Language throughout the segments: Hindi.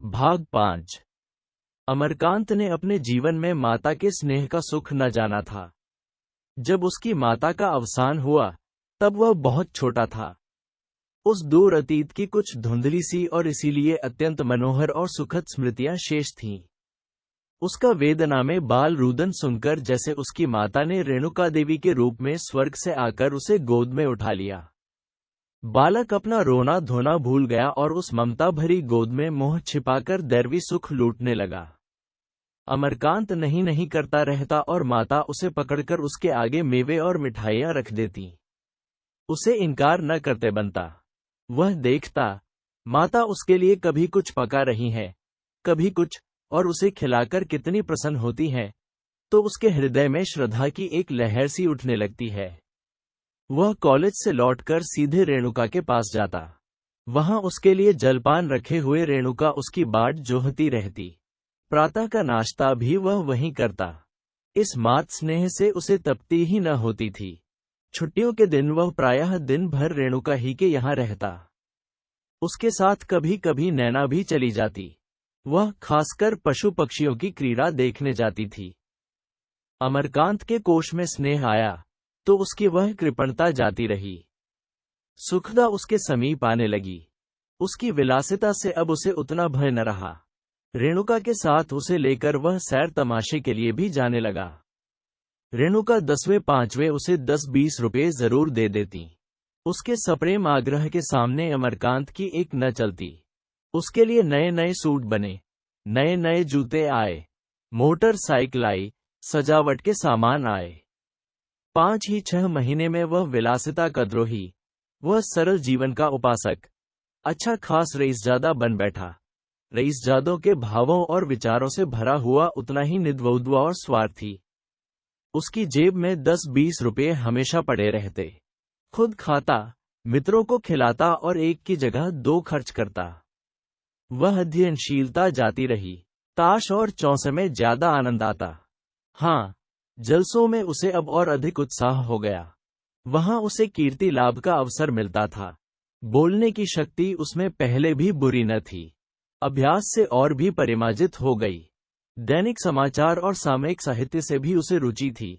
भाग 5। अमरकांत ने अपने जीवन में माता के स्नेह का सुख न जाना था। जब उसकी माता का अवसान हुआ तब वह बहुत छोटा था। उस दूर अतीत की कुछ धुंधली सी और इसीलिए अत्यंत मनोहर और सुखद स्मृतियां शेष थीं। उसका वेदना में बाल रुदन सुनकर जैसे उसकी माता ने रेणुका देवी के रूप में स्वर्ग से आकर उसे गोद में उठा लिया। बालक अपना रोना धोना भूल गया और उस ममता भरी गोद में मोह छिपाकर दैवी सुख लूटने लगा। अमरकांत नहीं करता रहता और माता उसे पकड़कर उसके आगे मेवे और मिठाइयां रख देती। उसे इनकार न करते बनता। वह देखता, माता उसके लिए कभी कुछ पका रही है, कभी कुछ, और उसे खिलाकर कितनी प्रसन्न होती है, तो उसके हृदय में श्रद्धा की एक लहर सी उठने लगती है। वह कॉलेज से लौटकर सीधे रेणुका के पास जाता। वहां उसके लिए जलपान रखे हुए रेणुका उसकी बाट जोहती रहती। प्रातः का नाश्ता भी वह वहीं करता। इस मात स्नेह से उसे तपती ही न होती थी। छुट्टियों के दिन वह प्रायः दिन भर रेणुका ही के यहाँ रहता। उसके साथ कभी कभी नैना भी चली जाती। वह खासकर पशु पक्षियों की क्रीड़ा देखने जाती थी। अमरकांत के कोष में स्नेह आया तो उसकी वह कृपणता जाती रही। सुखदा उसके समीप आने लगी। उसकी विलासिता से अब उसे उतना भय न रहा। रेणुका के साथ उसे लेकर वह सैर तमाशे के लिए भी जाने लगा। रेणुका 10वें 5वें उसे 10-20 रुपये जरूर दे देती। उसके सप्रेम आग्रह के सामने अमरकांत की एक न चलती। उसके लिए नए नए सूट बने, नए नए जूते आए, मोटरसाइकिल आई, सजावट के सामान आए। 5 ही 6 महीने में वह विलासिता का द्रोही, वह सरल जीवन का उपासक, अच्छा खास रईसजादा बन बैठा। रईसजादों के भावों और विचारों से भरा हुआ, उतना ही निर्द्वंद्व और स्वार्थी। उसकी जेब में 10-20 रुपये हमेशा पड़े रहते। खुद खाता, मित्रों को खिलाता और एक की जगह 2 खर्च करता। वह अध्ययनशीलता जाती रही। ताश और चौसे में ज्यादा आनंद आता। हाँ, जलसों में उसे अब और अधिक उत्साह हो गया। वहां उसे कीर्ति लाभ का अवसर मिलता था। बोलने की शक्ति उसमें पहले भी बुरी न थी, अभ्यास से और भी परिमार्जित हो गई। दैनिक समाचार और सामयिक साहित्य से भी उसे रुचि थी,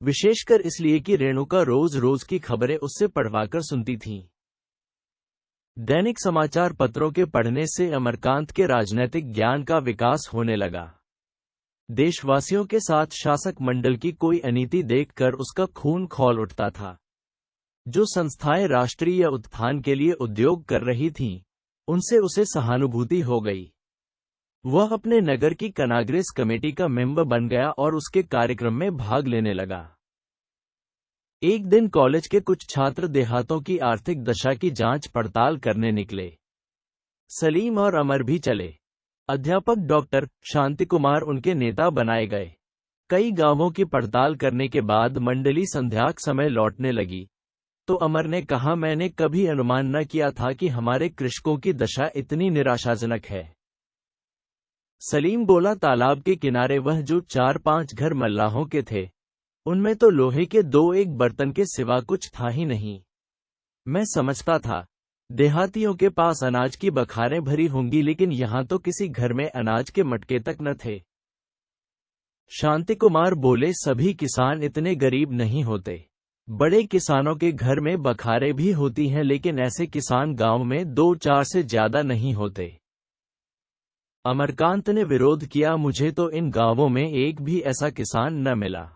विशेषकर इसलिए कि रेणुका रोज रोज की खबरें उससे पढ़वाकर सुनती थीं। दैनिक समाचार पत्रों के पढ़ने से अमरकांत के राजनैतिक ज्ञान का विकास होने लगा। देशवासियों के साथ शासक मंडल की कोई अनीति देखकर उसका खून खौल उठता था। जो संस्थाएं राष्ट्रीय उत्थान के लिए उद्योग कर रही थीं, उनसे उसे सहानुभूति हो गई। वह अपने नगर की कनाग्रेस कमेटी का मेंबर बन गया और उसके कार्यक्रम में भाग लेने लगा। एक दिन कॉलेज के कुछ छात्र देहातों की आर्थिक दशा की जांच पड़ताल करने निकले। सलीम और अमर भी चले। अध्यापक डॉक्टर शांति कुमार उनके नेता बनाए गए। कई गांवों की पड़ताल करने के बाद मंडली संध्याक समय लौटने लगी तो अमर ने कहा, मैंने कभी अनुमान न किया था कि हमारे कृषकों की दशा इतनी निराशाजनक है। सलीम बोला, तालाब के किनारे वह जो 4-5 घर मल्लाहों के थे, उनमें तो लोहे के 2-1 बर्तन के सिवा कुछ था ही नहीं। मैं समझता था देहातियों के पास अनाज की बखारें भरी होंगी, लेकिन यहाँ तो किसी घर में अनाज के मटके तक न थे। शांति कुमार बोले, सभी किसान इतने गरीब नहीं होते। बड़े किसानों के घर में बखारें भी होती हैं, लेकिन ऐसे किसान गांव में 2-4 से ज्यादा नहीं होते। अमरकांत ने विरोध किया, मुझे तो इन गांवों में एक भी ऐसा किसान न मिला,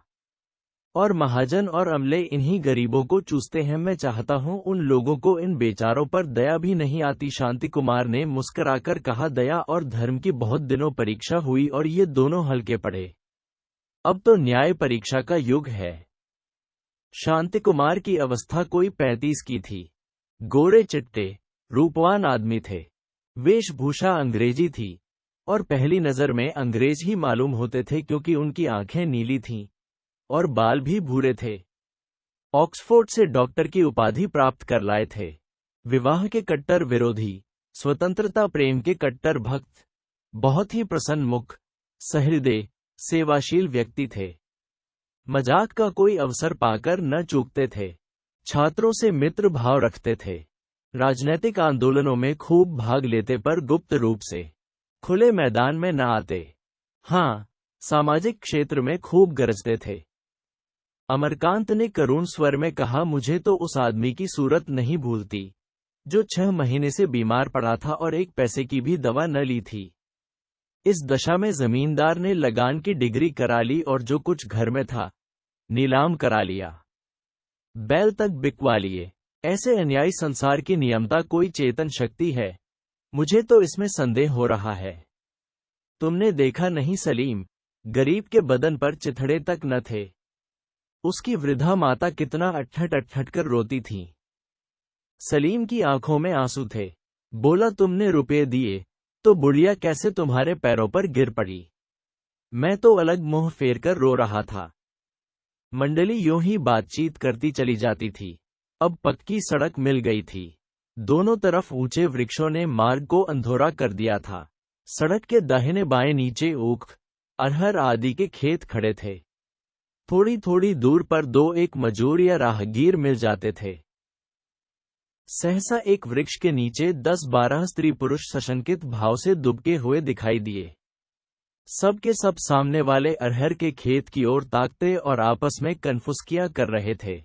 और महाजन और अमले इन्हीं गरीबों को चूसते हैं। मैं चाहता हूं उन लोगों को, इन बेचारों पर दया भी नहीं आती। शांति कुमार ने मुस्कुराकर कहा, दया और धर्म की बहुत दिनों परीक्षा हुई और ये दोनों हल्के पड़े। अब तो न्याय परीक्षा का युग है। शांति कुमार की अवस्था कोई 35 की थी। गोरे चिट्टे, रूपवान आदमी थे। वेशभूषा अंग्रेजी थी और पहली नजर में अंग्रेज ही मालूम होते थे, क्योंकि उनकी आंखें नीली थीं और बाल भी भूरे थे। ऑक्सफोर्ड से डॉक्टर की उपाधि प्राप्त कर लाए थे। विवाह के कट्टर विरोधी, स्वतंत्रता प्रेम के कट्टर भक्त, बहुत ही प्रसन्न मुख, सहृदय, सेवाशील व्यक्ति थे। मजाक का कोई अवसर पाकर न चूकते थे। छात्रों से मित्र भाव रखते थे। राजनीतिक आंदोलनों में खूब भाग लेते, पर गुप्त रूप से। खुले मैदान में न आते। हाँ, सामाजिक क्षेत्र में खूब गरजते थे। अमरकांत ने करुण स्वर में कहा, मुझे तो उस आदमी की सूरत नहीं भूलती जो 6 महीने से बीमार पड़ा था और एक पैसे की भी दवा न ली थी। इस दशा में जमींदार ने लगान की डिग्री करा ली और जो कुछ घर में था नीलाम करा लिया, बैल तक बिकवा लिए। ऐसे अन्यायी संसार की नियमता कोई चेतन शक्ति है? मुझे तो इसमें संदेह हो रहा है। तुमने देखा नहीं सलीम, गरीब के बदन पर चिथड़े तक न थे। उसकी वृद्धा माता कितना अट्ठट अट्ठट कर रोती थी। सलीम की आंखों में आंसू थे। बोला, तुमने रुपए दिए तो बुढ़िया कैसे तुम्हारे पैरों पर गिर पड़ी? मैं तो अलग मुंह फेर कर रो रहा था। मंडली यूं ही बातचीत करती चली जाती थी। अब पक्की सड़क मिल गई थी। दोनों तरफ ऊंचे वृक्षों ने मार्ग को अंधेरा कर दिया था। सड़क के दाहिने बाएं नीचे ऊख, अरहर आदि के खेत खड़े थे। थोड़ी थोड़ी दूर पर 2-1 मजूर या राहगीर मिल जाते थे। सहसा एक वृक्ष के नीचे 10-12 स्त्री पुरुष सशंकित भाव से दुबके हुए दिखाई दिए। सब के सब सामने वाले अरहर के खेत की ओर ताकते और आपस में कनफुसकियां कर रहे थे।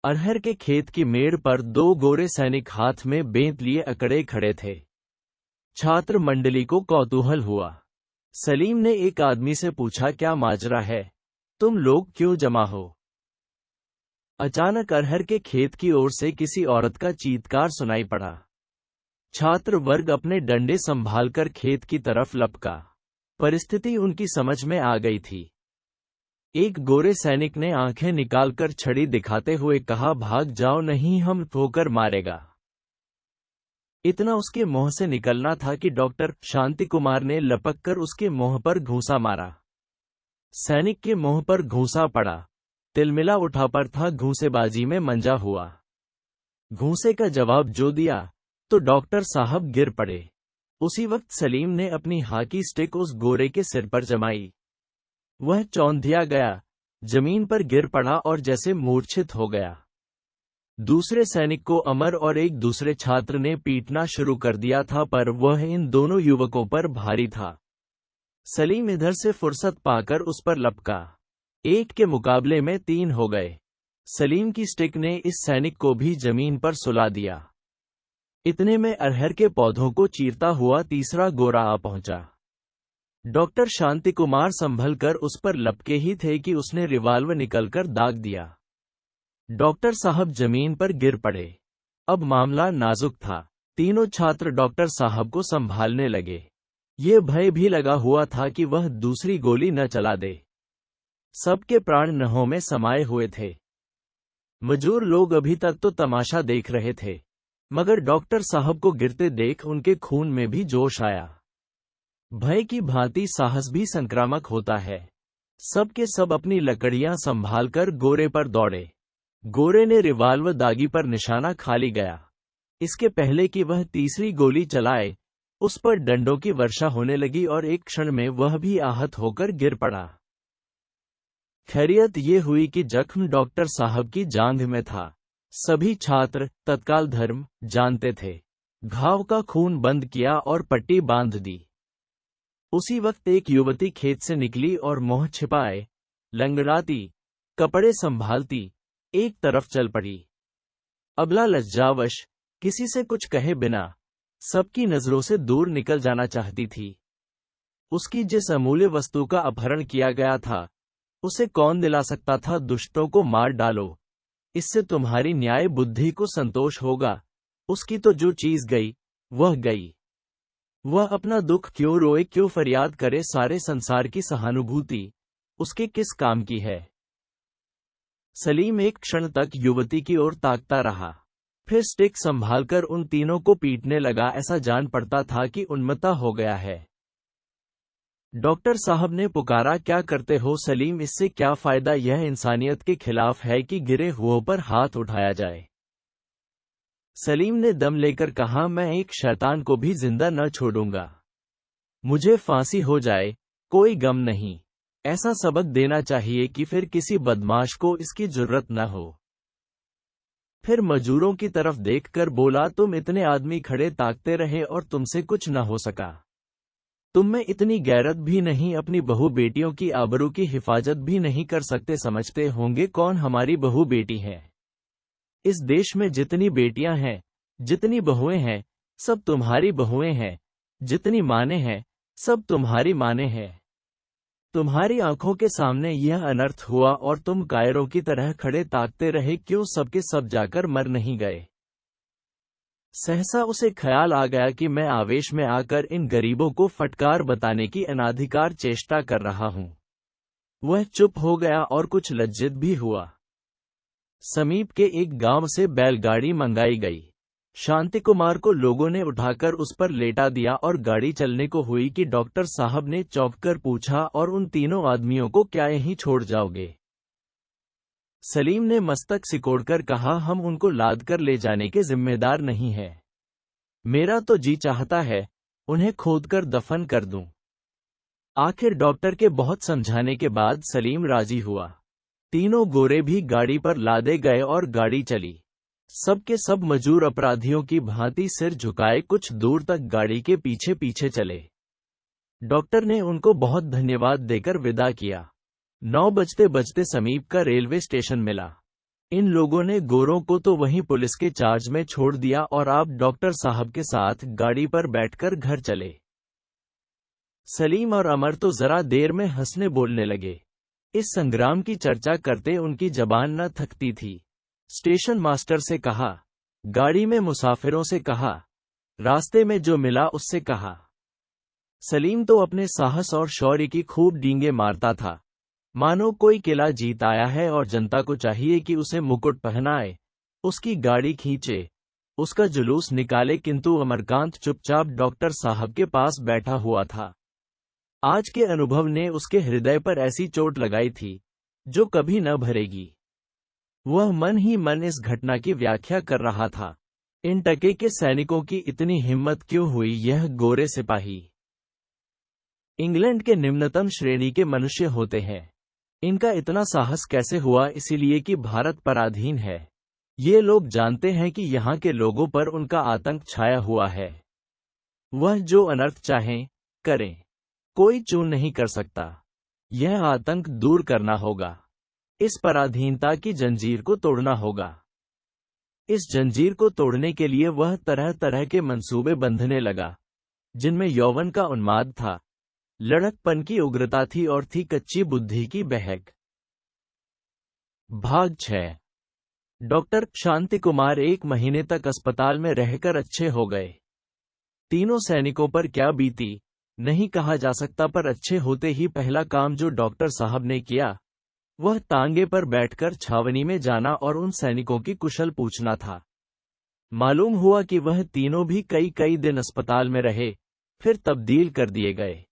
अरहर के खेत की मेड़ पर 2 गोरे सैनिक हाथ में बेंत लिए अकड़े खड़े थे। छात्र मंडली को कौतूहल हुआ। सलीम ने एक आदमी से पूछा, क्या माजरा है? तुम लोग क्यों जमा हो? अचानक अरहर के खेत की ओर से किसी औरत का चीत्कार सुनाई पड़ा। छात्र वर्ग अपने डंडे संभालकर खेत की तरफ लपका। परिस्थिति उनकी समझ में आ गई थी। एक गोरे सैनिक ने आंखें निकालकर छड़ी दिखाते हुए कहा, भाग जाओ नहीं हम ठोकर मारेगा। इतना उसके मुंह से निकलना था कि डॉक्टर शांति कुमार ने लपक कर उसके मुंह पर घूंसा मारा। सैनिक के मुंह पर घूंसा पड़ा। तिलमिला उठा पर था, घूंसेबाजी में मंजा हुआ। घूंसे का जवाब जो दिया तो डॉक्टर साहब गिर पड़े। उसी वक्त सलीम ने अपनी हाकी स्टिक उस गोरे के सिर पर जमाई। वह चौंधिया गया, जमीन पर गिर पड़ा और जैसे मूर्छित हो गया। दूसरे सैनिक को अमर और एक दूसरे छात्र ने पीटना शुरू कर दिया था, पर वह इन दोनों युवकों पर भारी था। सलीम इधर से फुर्सत पाकर उस पर लपका। 1 के मुकाबले में 3 हो गए। सलीम की स्टिक ने इस सैनिक को भी जमीन पर सुला दिया। इतने में अरहर के पौधों को चीरता हुआ तीसरा गोरा आ पहुंचा। डॉक्टर शांति कुमार संभल कर उस पर लपके ही थे कि उसने रिवाल्वर निकलकर दाग दिया। डॉक्टर साहब जमीन पर गिर पड़े। अब मामला नाजुक था। तीनों छात्र डॉक्टर साहब को संभालने लगे। ये भय भी लगा हुआ था कि वह दूसरी गोली न चला दे। सबके प्राण नहों में समाये हुए थे। मजूर लोग अभी तक तो तमाशा देख रहे थे, मगर डॉक्टर साहब को गिरते देख उनके खून में भी जोश आया। भय की भांति साहस भी संक्रामक होता है। सब के सब अपनी लकड़ियां संभालकर गोरे पर दौड़े। गोरे ने रिवाल्वर दागी पर निशाना खाली गया। इसके पहले कि वह तीसरी गोली चलाए, उस पर डंडों की वर्षा होने लगी और एक क्षण में वह भी आहत होकर गिर पड़ा। खैरियत ये हुई कि जख्म डॉक्टर साहब की जांघ में था। सभी छात्र तत्काल धर्म जानते थे। घाव का खून बंद किया और पट्टी बांध दी। उसी वक्त एक युवती खेत से निकली और मुंह छिपाए, लंगड़ाती, कपड़े संभालती, एक तरफ चल पड़ी। अबला लज्जावश, किसी से कुछ कहे बिना, सबकी नजरों से दूर निकल जाना चाहती थी। उसकी जिस अमूल्य वस्तु का अपहरण किया गया था, उसे कौन दिला सकता था? दुष्टों को मार डालो, इससे तुम्हारी न्याय बुद्धि को संतोष होगा। उसकी तो जो चीज गई, वह गई। वह अपना दुख क्यों रोए, क्यों फरियाद करे? सारे संसार की सहानुभूति उसके किस काम की है? सलीम एक क्षण तक युवती की ओर ताकता रहा, फिर स्टिक संभालकर उन तीनों को पीटने लगा। ऐसा जान पड़ता था कि उन्मत्ता हो गया है। डॉक्टर साहब ने पुकारा, क्या करते हो सलीम? इससे क्या फायदा? यह इंसानियत के खिलाफ है कि गिरे हुओं पर हाथ उठाया जाए। सलीम ने दम लेकर कहा, मैं एक शैतान को भी जिंदा न छोड़ूंगा। मुझे फांसी हो जाए, कोई गम नहीं। ऐसा सबक देना चाहिए कि फिर किसी बदमाश को इसकी जुर्रत न हो। फिर मजूरों की तरफ देखकर बोला, तुम इतने आदमी खड़े ताकते रहे और तुमसे कुछ न हो सका। तुम में इतनी गैरत भी नहीं, अपनी बहू बेटियों की आबरू की हिफाजत भी नहीं कर सकते। समझते होंगे कौन हमारी बहू बेटी है। इस देश में जितनी बेटियां हैं, जितनी बहुएं हैं, सब तुम्हारी बहुएं हैं। जितनी माने हैं, सब तुम्हारी माने हैं। तुम्हारी आंखों के सामने यह अनर्थ हुआ और तुम कायरों की तरह खड़े ताकते रहे। क्यों सबके सब जाकर मर नहीं गए? सहसा उसे ख्याल आ गया कि मैं आवेश में आकर इन गरीबों को फटकार बताने की अनाधिकार चेष्टा कर रहा हूं। वह चुप हो गया और कुछ लज्जित भी हुआ। समीप के एक गांव से बैलगाड़ी मंगाई गई। शांति कुमार को लोगों ने उठाकर उस पर लेटा दिया और गाड़ी चलने को हुई कि डॉक्टर साहब ने चौंककर पूछा, और उन तीनों आदमियों को क्या यहीं छोड़ जाओगे? सलीम ने मस्तक सिकोड़कर कहा, हम उनको लादकर ले जाने के जिम्मेदार नहीं हैं। मेरा तो जी चाहता है उन्हें खोदकर दफन कर दूं। आखिर डॉक्टर के बहुत समझाने के बाद सलीम राजी हुआ। तीनों गोरे भी गाड़ी पर लादे गए और गाड़ी चली। सबके सब मजूर अपराधियों की भांति सिर झुकाए कुछ दूर तक गाड़ी के पीछे पीछे चले। डॉक्टर ने उनको बहुत धन्यवाद देकर विदा किया। 9 बजते बजते समीप का रेलवे स्टेशन मिला। इन लोगों ने गोरों को तो वहीं पुलिस के चार्ज में छोड़ दिया और आप डॉक्टर साहब के साथ गाड़ी पर बैठकर घर चले। सलीम और अमर तो जरा देर में हंसने बोलने लगे। इस संग्राम की चर्चा करते उनकी जबान न थकती थी। स्टेशन मास्टर से कहा, गाड़ी में मुसाफिरों से कहा, रास्ते में जो मिला उससे कहा। सलीम तो अपने साहस और शौर्य की खूब डींगे मारता था, मानो कोई किला जीत आया है और जनता को चाहिए कि उसे मुकुट पहनाए, उसकी गाड़ी खींचे, उसका जुलूस निकाले। किंतु अमरकांत चुपचाप डॉक्टर साहब के पास बैठा हुआ था। आज के अनुभव ने उसके हृदय पर ऐसी चोट लगाई थी जो कभी न भरेगी। वह मन ही मन इस घटना की व्याख्या कर रहा था। इन टके के सैनिकों की इतनी हिम्मत क्यों हुई? यह गोरे सिपाही इंग्लैंड के निम्नतम श्रेणी के मनुष्य होते हैं। इनका इतना साहस कैसे हुआ? इसीलिए कि भारत पराधीन है। ये लोग जानते हैं कि यहाँ के लोगों पर उनका आतंक छाया हुआ है। वह जो अनर्थ चाहें करें, कोई चून नहीं कर सकता। यह आतंक दूर करना होगा। इस पराधीनता की जंजीर को तोड़ना होगा। इस जंजीर को तोड़ने के लिए वह तरह तरह के मंसूबे बंधने लगा, जिनमें यौवन का उन्माद था, लड़कपन की उग्रता थी और थी कच्ची बुद्धि की बहक। भाग 6। डॉक्टर शांति कुमार 1 महीने तक अस्पताल में रहकर अच्छे हो गए। तीनों सैनिकों पर क्या बीती नहीं कहा जा सकता, पर अच्छे होते ही पहला काम जो डॉक्टर साहब ने किया वह तांगे पर बैठकर छावनी में जाना और उन सैनिकों की कुशल पूछना था। मालूम हुआ कि वह तीनों भी कई कई दिन अस्पताल में रहे, फिर तब्दील कर दिए गए।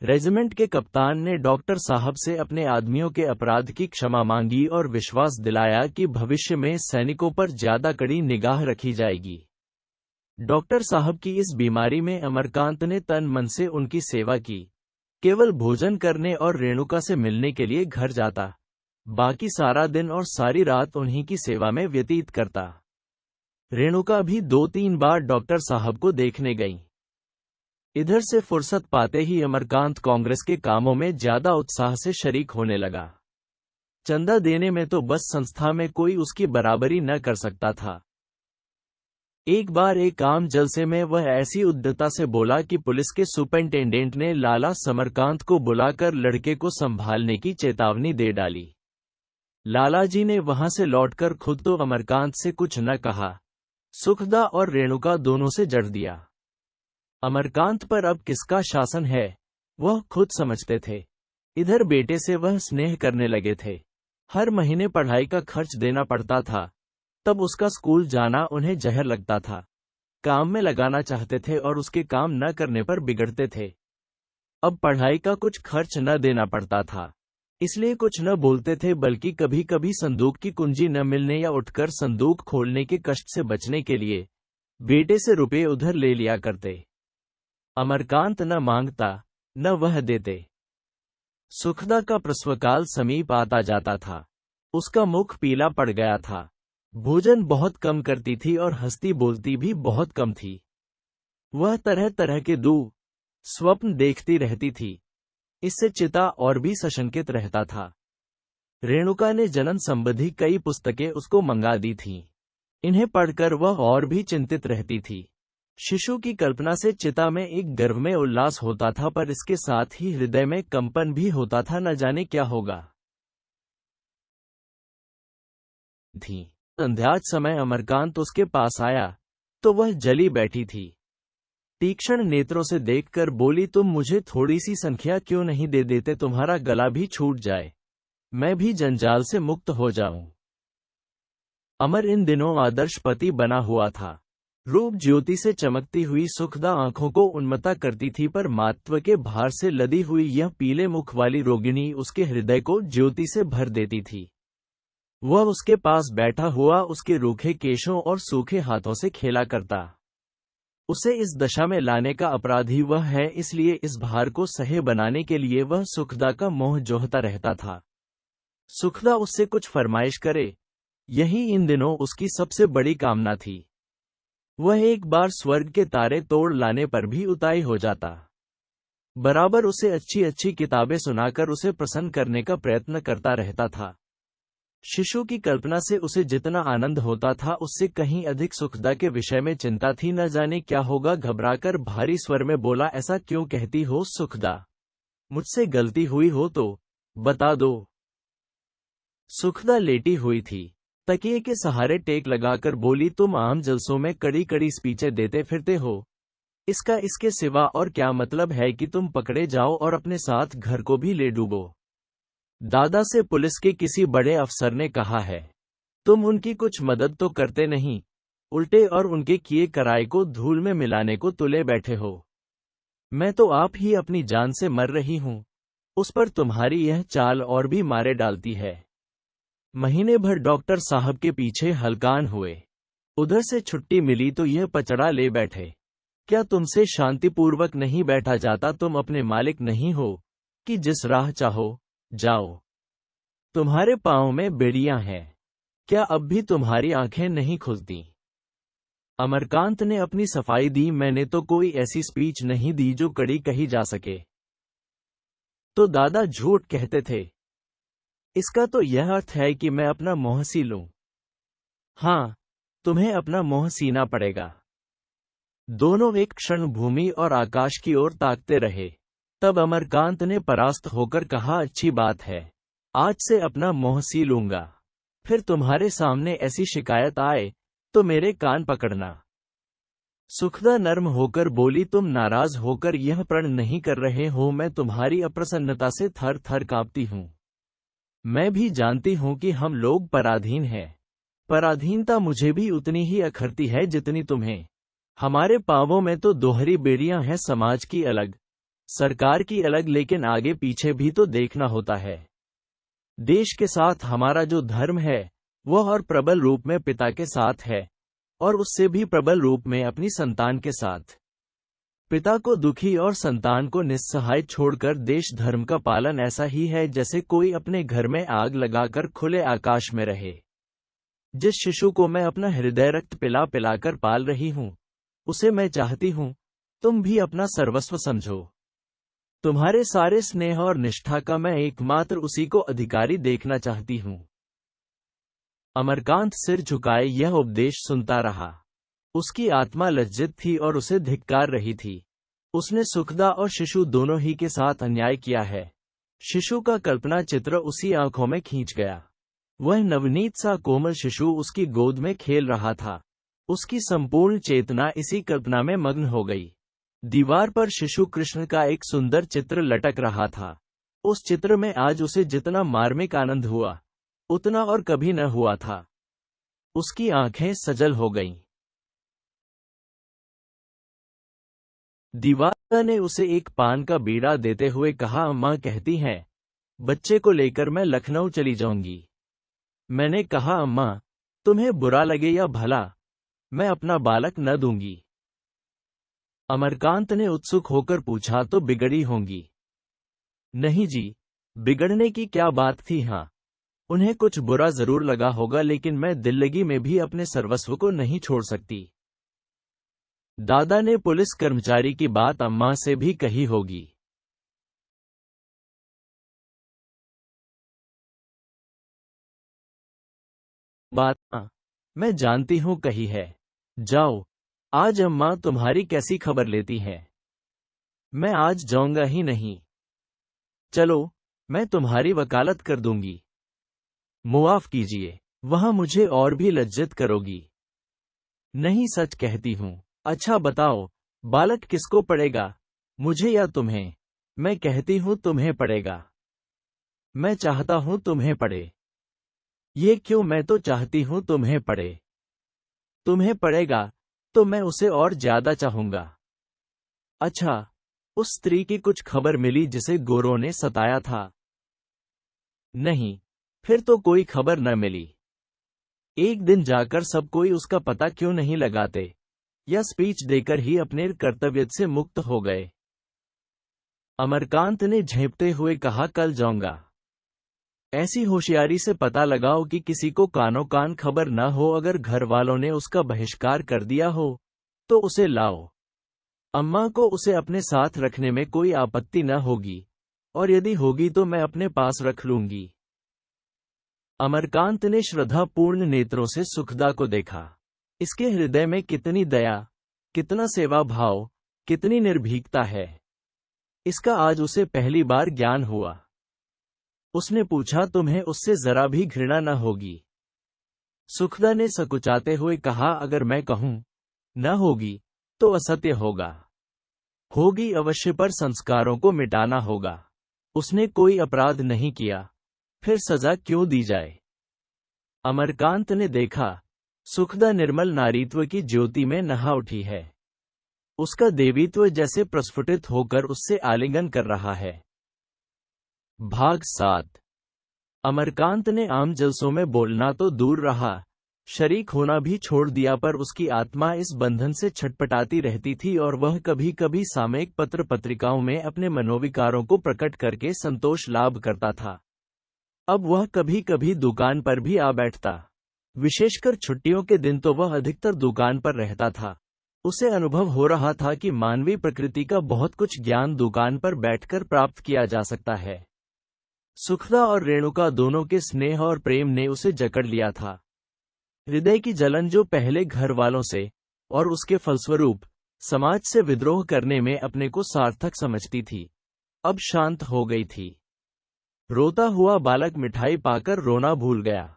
रेजिमेंट के कप्तान ने डॉक्टर साहब से अपने आदमियों के अपराध की क्षमा मांगी और विश्वास दिलाया कि भविष्य में सैनिकों पर ज्यादा कड़ी निगाह रखी जाएगी। डॉक्टर साहब की इस बीमारी में अमरकांत ने तन मन से उनकी सेवा की। केवल भोजन करने और रेणुका से मिलने के लिए घर जाता, बाकी सारा दिन और सारी रात उन्हीं की सेवा में व्यतीत करता। रेणुका भी 2-3 बार डॉक्टर साहब को देखने गई। इधर से फुर्सत पाते ही अमरकांत कांग्रेस के कामों में ज्यादा उत्साह से शरीक होने लगा। चंदा देने में तो बस संस्था में कोई उसकी बराबरी न कर सकता था। एक बार एक आम जलसे में वह ऐसी उद्दता से बोला कि पुलिस के सुपरिंटेंडेंट ने लाला समरकांत को बुलाकर लड़के को संभालने की चेतावनी दे डाली। लालाजी ने वहां से लौटकर खुद तो अमरकांत से कुछ न कहा, सुखदा और रेणुका दोनों से जड़ दिया। अमरकांत पर अब किसका शासन है वह खुद समझते थे। इधर बेटे से वह स्नेह करने लगे थे। हर महीने पढ़ाई का खर्च देना पड़ता था, तब उसका स्कूल जाना उन्हें जहर लगता था। काम में लगाना चाहते थे और उसके काम न करने पर बिगड़ते थे। अब पढ़ाई का कुछ खर्च न देना पड़ता था, इसलिए कुछ न बोलते थे, बल्कि कभी कभी संदूक की कुंजी न मिलने या उठकर संदूक खोलने के कष्ट से बचने के लिए बेटे से रुपये उधर ले लिया करते। अमरकांत न मांगता न वह देते। सुखदा का प्रसवकाल समीप आता जाता था। उसका मुख पीला पड़ गया था। भोजन बहुत कम करती थी और हंसती बोलती भी बहुत कम थी। वह तरह तरह के स्वप्न देखती रहती थी। इससे चिता और भी सशंकित रहता था। रेणुका ने जनन संबंधी कई पुस्तकें उसको मंगा दी थीं। इन्हें पढ़कर वह और भी चिंतित रहती थी। शिशु की कल्पना से चिता में एक गर्भ में उल्लास होता था, पर इसके साथ ही हृदय में कंपन भी होता था, न जाने क्या होगा। संध्याज समय अमरकांत उसके पास आया तो वह जली बैठी थी। तीक्ष्ण नेत्रों से देखकर बोली, तुम मुझे थोड़ी सी संख्या क्यों नहीं दे देते, तुम्हारा गला भी छूट जाए, मैं भी जंजाल से मुक्त हो जाऊं। अमर इन दिनों आदर्श पति बना हुआ था। रूप ज्योति से चमकती हुई सुखदा आंखों को उन्मत्त करती थी, पर मातृत्व के भार से लदी हुई यह पीले मुख वाली रोगिणी उसके हृदय को ज्योति से भर देती थी। वह उसके पास बैठा हुआ उसके रूखे केशों और सूखे हाथों से खेला करता। उसे इस दशा में लाने का अपराधी वह है, इसलिए इस भार को सहे बनाने के लिए वह सुखदा का मोह जोहता रहता था। सुखदा उससे कुछ फरमाइश करे, यही इन दिनों उसकी सबसे बड़ी कामना थी। वह एक बार स्वर्ग के तारे तोड़ लाने पर भी उताई हो जाता। बराबर उसे अच्छी अच्छी किताबें सुनाकर उसे प्रसन्न करने का प्रयत्न करता रहता था। शिशु की कल्पना से उसे जितना आनंद होता था, उससे कहीं अधिक सुखदा के विषय में चिंता थी। न जाने क्या होगा। घबराकर भारी स्वर में बोला, ऐसा क्यों कहती हो सुखदा? मुझसे गलती हुई हो तो बता दो। सुखदा लेटी हुई थी, तकिए के सहारे टेक लगाकर बोली, तुम आम जलसों में कड़ी कड़ी स्पीचें देते फिरते हो। इसका इसके सिवा और क्या मतलब है कि तुम पकड़े जाओ और अपने साथ घर को भी ले डूबो। दादा से पुलिस के किसी बड़े अफसर ने कहा है, तुम उनकी कुछ मदद तो करते नहीं, उल्टे और उनके किए कराए को धूल में मिलाने को तुले बैठे हो। मैं तो आप ही अपनी जान से मर रही हूं, उस पर तुम्हारी यह चाल और भी मारे डालती है। महीने भर डॉक्टर साहब के पीछे हलकान हुए, उधर से छुट्टी मिली तो यह पचड़ा ले बैठे। क्या तुमसे शांतिपूर्वक नहीं बैठा जाता? तुम अपने मालिक नहीं हो कि जिस राह चाहो जाओ। तुम्हारे पांव में बेड़ियां हैं, क्या अब भी तुम्हारी आंखें नहीं खुलती? अमरकांत ने अपनी सफाई दी, मैंने तो कोई ऐसी स्पीच नहीं दी जो कड़ी कही जा सके। तो दादा झूठ कहते थे। इसका तो यह अर्थ है कि मैं अपना मोह सी लूं। हाँ, तुम्हें अपना मोह सीना पड़ेगा। दोनों एक क्षण भूमि और आकाश की ओर ताकते रहे। तब अमरकांत ने परास्त होकर कहा, अच्छी बात है, आज से अपना मोह सी लूंगा। फिर तुम्हारे सामने ऐसी शिकायत आए तो मेरे कान पकड़ना। सुखदा नर्म होकर बोली, तुम नाराज होकर यह प्रण नहीं कर रहे हो, मैं तुम्हारी अप्रसन्नता से थर थर कांपती हूं। मैं भी जानती हूं कि हम लोग पराधीन हैं। पराधीनता मुझे भी उतनी ही अखरती है जितनी तुम्हें। हमारे पांवों में तो दोहरी बेड़ियां हैं, समाज की अलग, सरकार की अलग, लेकिन आगे पीछे भी तो देखना होता है। देश के साथ हमारा जो धर्म है वह और प्रबल रूप में पिता के साथ है, और उससे भी प्रबल रूप में अपनी संतान के साथ। पिता को दुखी और संतान को निस्सहाय छोड़कर देश धर्म का पालन ऐसा ही है जैसे कोई अपने घर में आग लगाकर खुले आकाश में रहे। जिस शिशु को मैं अपना हृदय रक्त पिला पिलाकर पाल रही हूं, उसे मैं चाहती हूं तुम भी अपना सर्वस्व समझो। तुम्हारे सारे स्नेह और निष्ठा का मैं एकमात्र उसी को अधिकारी देखना चाहती हूं। अमरकांत सिर झुकाए यह उपदेश सुनता रहा। उसकी आत्मा लज्जित थी और उसे धिक्कार रही थी। उसने सुखदा और शिशु दोनों ही के साथ अन्याय किया है। शिशु का कल्पना चित्र उसी आंखों में खींच गया। वह नवनीत सा कोमल शिशु उसकी गोद में खेल रहा था। उसकी संपूर्ण चेतना इसी कल्पना में मग्न हो गई। दीवार पर शिशु कृष्ण का एक सुंदर चित्र लटक रहा था। उस चित्र में आज उसे जितना मार्मिक आनंद हुआ, उतना और कभी न हुआ था। उसकी आंखें सजल हो गईं। दीवार ने उसे एक पान का बीड़ा देते हुए कहा, अम्मा कहती हैं, बच्चे को लेकर मैं लखनऊ चली जाऊंगी। मैंने कहा, अम्मा, तुम्हें बुरा लगे या भला, मैं अपना बालक न दूंगी। अमरकांत ने उत्सुक होकर पूछा, तो बिगड़ी होंगी? नहीं जी, बिगड़ने की क्या बात थी। हाँ, उन्हें कुछ बुरा जरूर लगा होगा, लेकिन मैं दिल्लगी में भी अपने सर्वस्व को नहीं छोड़ सकती। दादा ने पुलिस कर्मचारी की बात अम्मा से भी कही होगी। बात मैं जानती हूँ कही है। जाओ, आज अम्मा तुम्हारी कैसी खबर लेती हैं। मैं आज जाऊंगा ही नहीं। चलो, मैं तुम्हारी वकालत कर दूंगी। मुआफ कीजिए, वहां मुझे और भी लज्जित करोगी। नहीं, सच कहती हूँ। अच्छा बताओ, बालक किसको पड़ेगा, मुझे या तुम्हें? मैं कहती हूँ तुम्हें पड़ेगा। मैं चाहता हूँ तुम्हें पड़े। ये क्यों? मैं तो चाहती हूँ तुम्हें पड़े। तुम्हें पड़ेगा तो मैं उसे और ज्यादा चाहूंगा। अच्छा, उस स्त्री की कुछ खबर मिली जिसे गोरों ने सताया था? नहीं, फिर तो कोई खबर न मिली। एक दिन जाकर सब कोई उसका पता क्यों नहीं लगाते, या स्पीच देकर ही अपने कर्तव्य से मुक्त हो गए? अमरकांत ने झेंपते हुए कहा, कल जाऊंगा। ऐसी होशियारी से पता लगाओ कि किसी को कानो कान खबर न हो। अगर घर वालों ने उसका बहिष्कार कर दिया हो तो उसे लाओ। अम्मा को उसे अपने साथ रखने में कोई आपत्ति न होगी, और यदि होगी तो मैं अपने पास रख लूंगी। अमरकांत ने श्रद्धापूर्ण नेत्रों से सुखदा को देखा। इसके हृदय में कितनी दया, कितना सेवा भाव, कितनी निर्भीकता है, इसका आज उसे पहली बार ज्ञान हुआ। उसने पूछा, तुम्हें उससे जरा भी घृणा न होगी? सुखदा ने सकुचाते हुए कहा, अगर मैं कहूं न होगी तो असत्य होगा। होगी अवश्य, पर संस्कारों को मिटाना होगा। उसने कोई अपराध नहीं किया, फिर सजा क्यों दी जाए? अमरकांत ने देखा, सुखदा निर्मल नारीत्व की ज्योति में नहा उठी है। उसका देवीत्व जैसे प्रस्फुटित होकर उससे आलिंगन कर रहा है। भाग 7। अमरकांत ने आम जलसों में बोलना तो दूर रहा, शरीक होना भी छोड़ दिया, पर उसकी आत्मा इस बंधन से छटपटाती रहती थी और वह कभी कभी सामयिक पत्र पत्रिकाओं में अपने मनोविकारों को प्रकट करके संतोष लाभ करता था। अब वह कभी कभी दुकान पर भी आ बैठता। विशेषकर छुट्टियों के दिन तो वह अधिकतर दुकान पर रहता था। उसे अनुभव हो रहा था कि मानवीय प्रकृति का बहुत कुछ ज्ञान दुकान पर बैठकर प्राप्त किया जा सकता है। सुखदा और रेणुका दोनों के स्नेह और प्रेम ने उसे जकड़ लिया था। हृदय की जलन जो पहले घर वालों से और उसके फलस्वरूप समाज से विद्रोह करने में अपने को सार्थक समझती थी, अब शांत हो गई थी। रोता हुआ बालक मिठाई पाकर रोना भूल गया।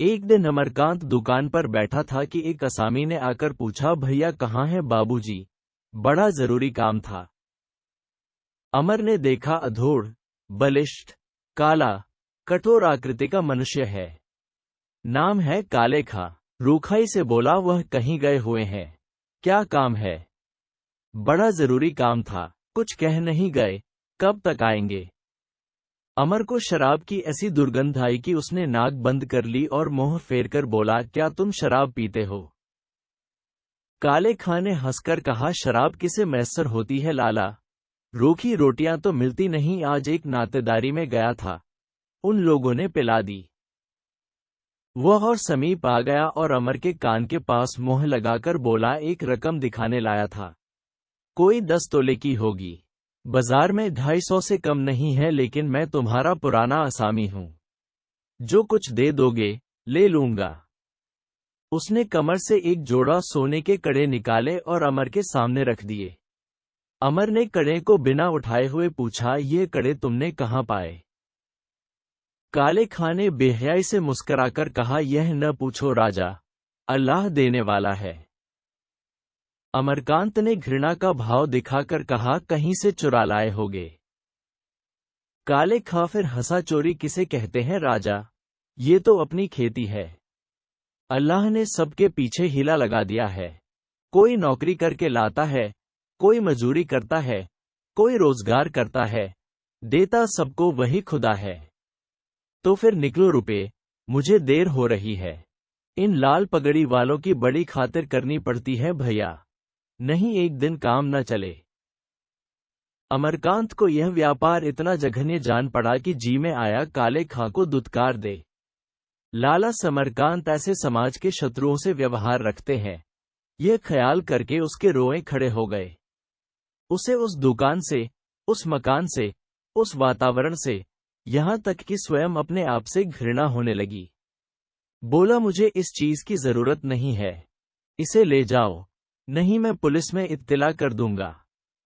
एक दिन अमरकांत दुकान पर बैठा था कि एक असामी ने आकर पूछा, भैया कहाँ हैं बाबूजी? बड़ा जरूरी काम था। अमर ने देखा, अधोड़, बलिष्ठ, काला, कठोर आकृति का मनुष्य है। नाम है काले खा। रूखाई से बोला, वह कहीं गए हुए हैं? क्या काम है? बड़ा जरूरी काम था। कुछ कह नहीं गए? कब तक आएंगे? अमर को शराब की ऐसी दुर्गंध आई कि उसने नाक बंद कर ली और मुंह फेरकर बोला, क्या तुम शराब पीते हो? काले खां ने हंसकर कहा, शराब किसे मैसर होती है लाला, रूखी रोटियां तो मिलती नहीं। आज एक नातेदारी में गया था, उन लोगों ने पिला दी। वह और समीप आ गया और अमर के कान के पास मुंह लगाकर बोला, एक रकम दिखाने लाया था, कोई 10 तोले की होगी। बाजार में 250 से कम नहीं है, लेकिन मैं तुम्हारा पुराना असामी हूं, जो कुछ दे दोगे ले लूंगा। उसने कमर से एक जोड़ा सोने के कड़े निकाले और अमर के सामने रख दिए। अमर ने कड़े को बिना उठाए हुए पूछा, ये कड़े तुमने कहां पाए? काले खां ने बेहयाई से मुस्कुराकर कहा, यह न पूछो राजा, अल्लाह देने वाला है। अमरकांत ने घृणा का भाव दिखाकर कहा, कहीं से चुरा लाए होगे। काले खां फिर हंसा, चोरी किसे कहते हैं राजा, ये तो अपनी खेती है। अल्लाह ने सबके पीछे हीला लगा दिया है। कोई नौकरी करके लाता है, कोई मजूरी करता है, कोई रोजगार करता है, देता सबको वही खुदा है। तो फिर निकलो रुपए, मुझे देर हो रही है। इन लाल पगड़ी वालों की बड़ी खातिर करनी पड़ती है भैया, नहीं एक दिन काम न चले। अमरकांत को यह व्यापार इतना जघन्य जान पड़ा कि जी में आया काले खां को दुत्कार दे। लाला समरकांत ऐसे समाज के शत्रुओं से व्यवहार रखते हैं, यह ख्याल करके उसके रोए खड़े हो गए। उसे उस दुकान से, उस मकान से, उस वातावरण से, यहां तक कि स्वयं अपने आप से घृणा होने लगी। बोला, मुझे इस चीज की जरूरत नहीं है, इसे ले जाओ, नहीं मैं पुलिस में इत्तला कर दूंगा।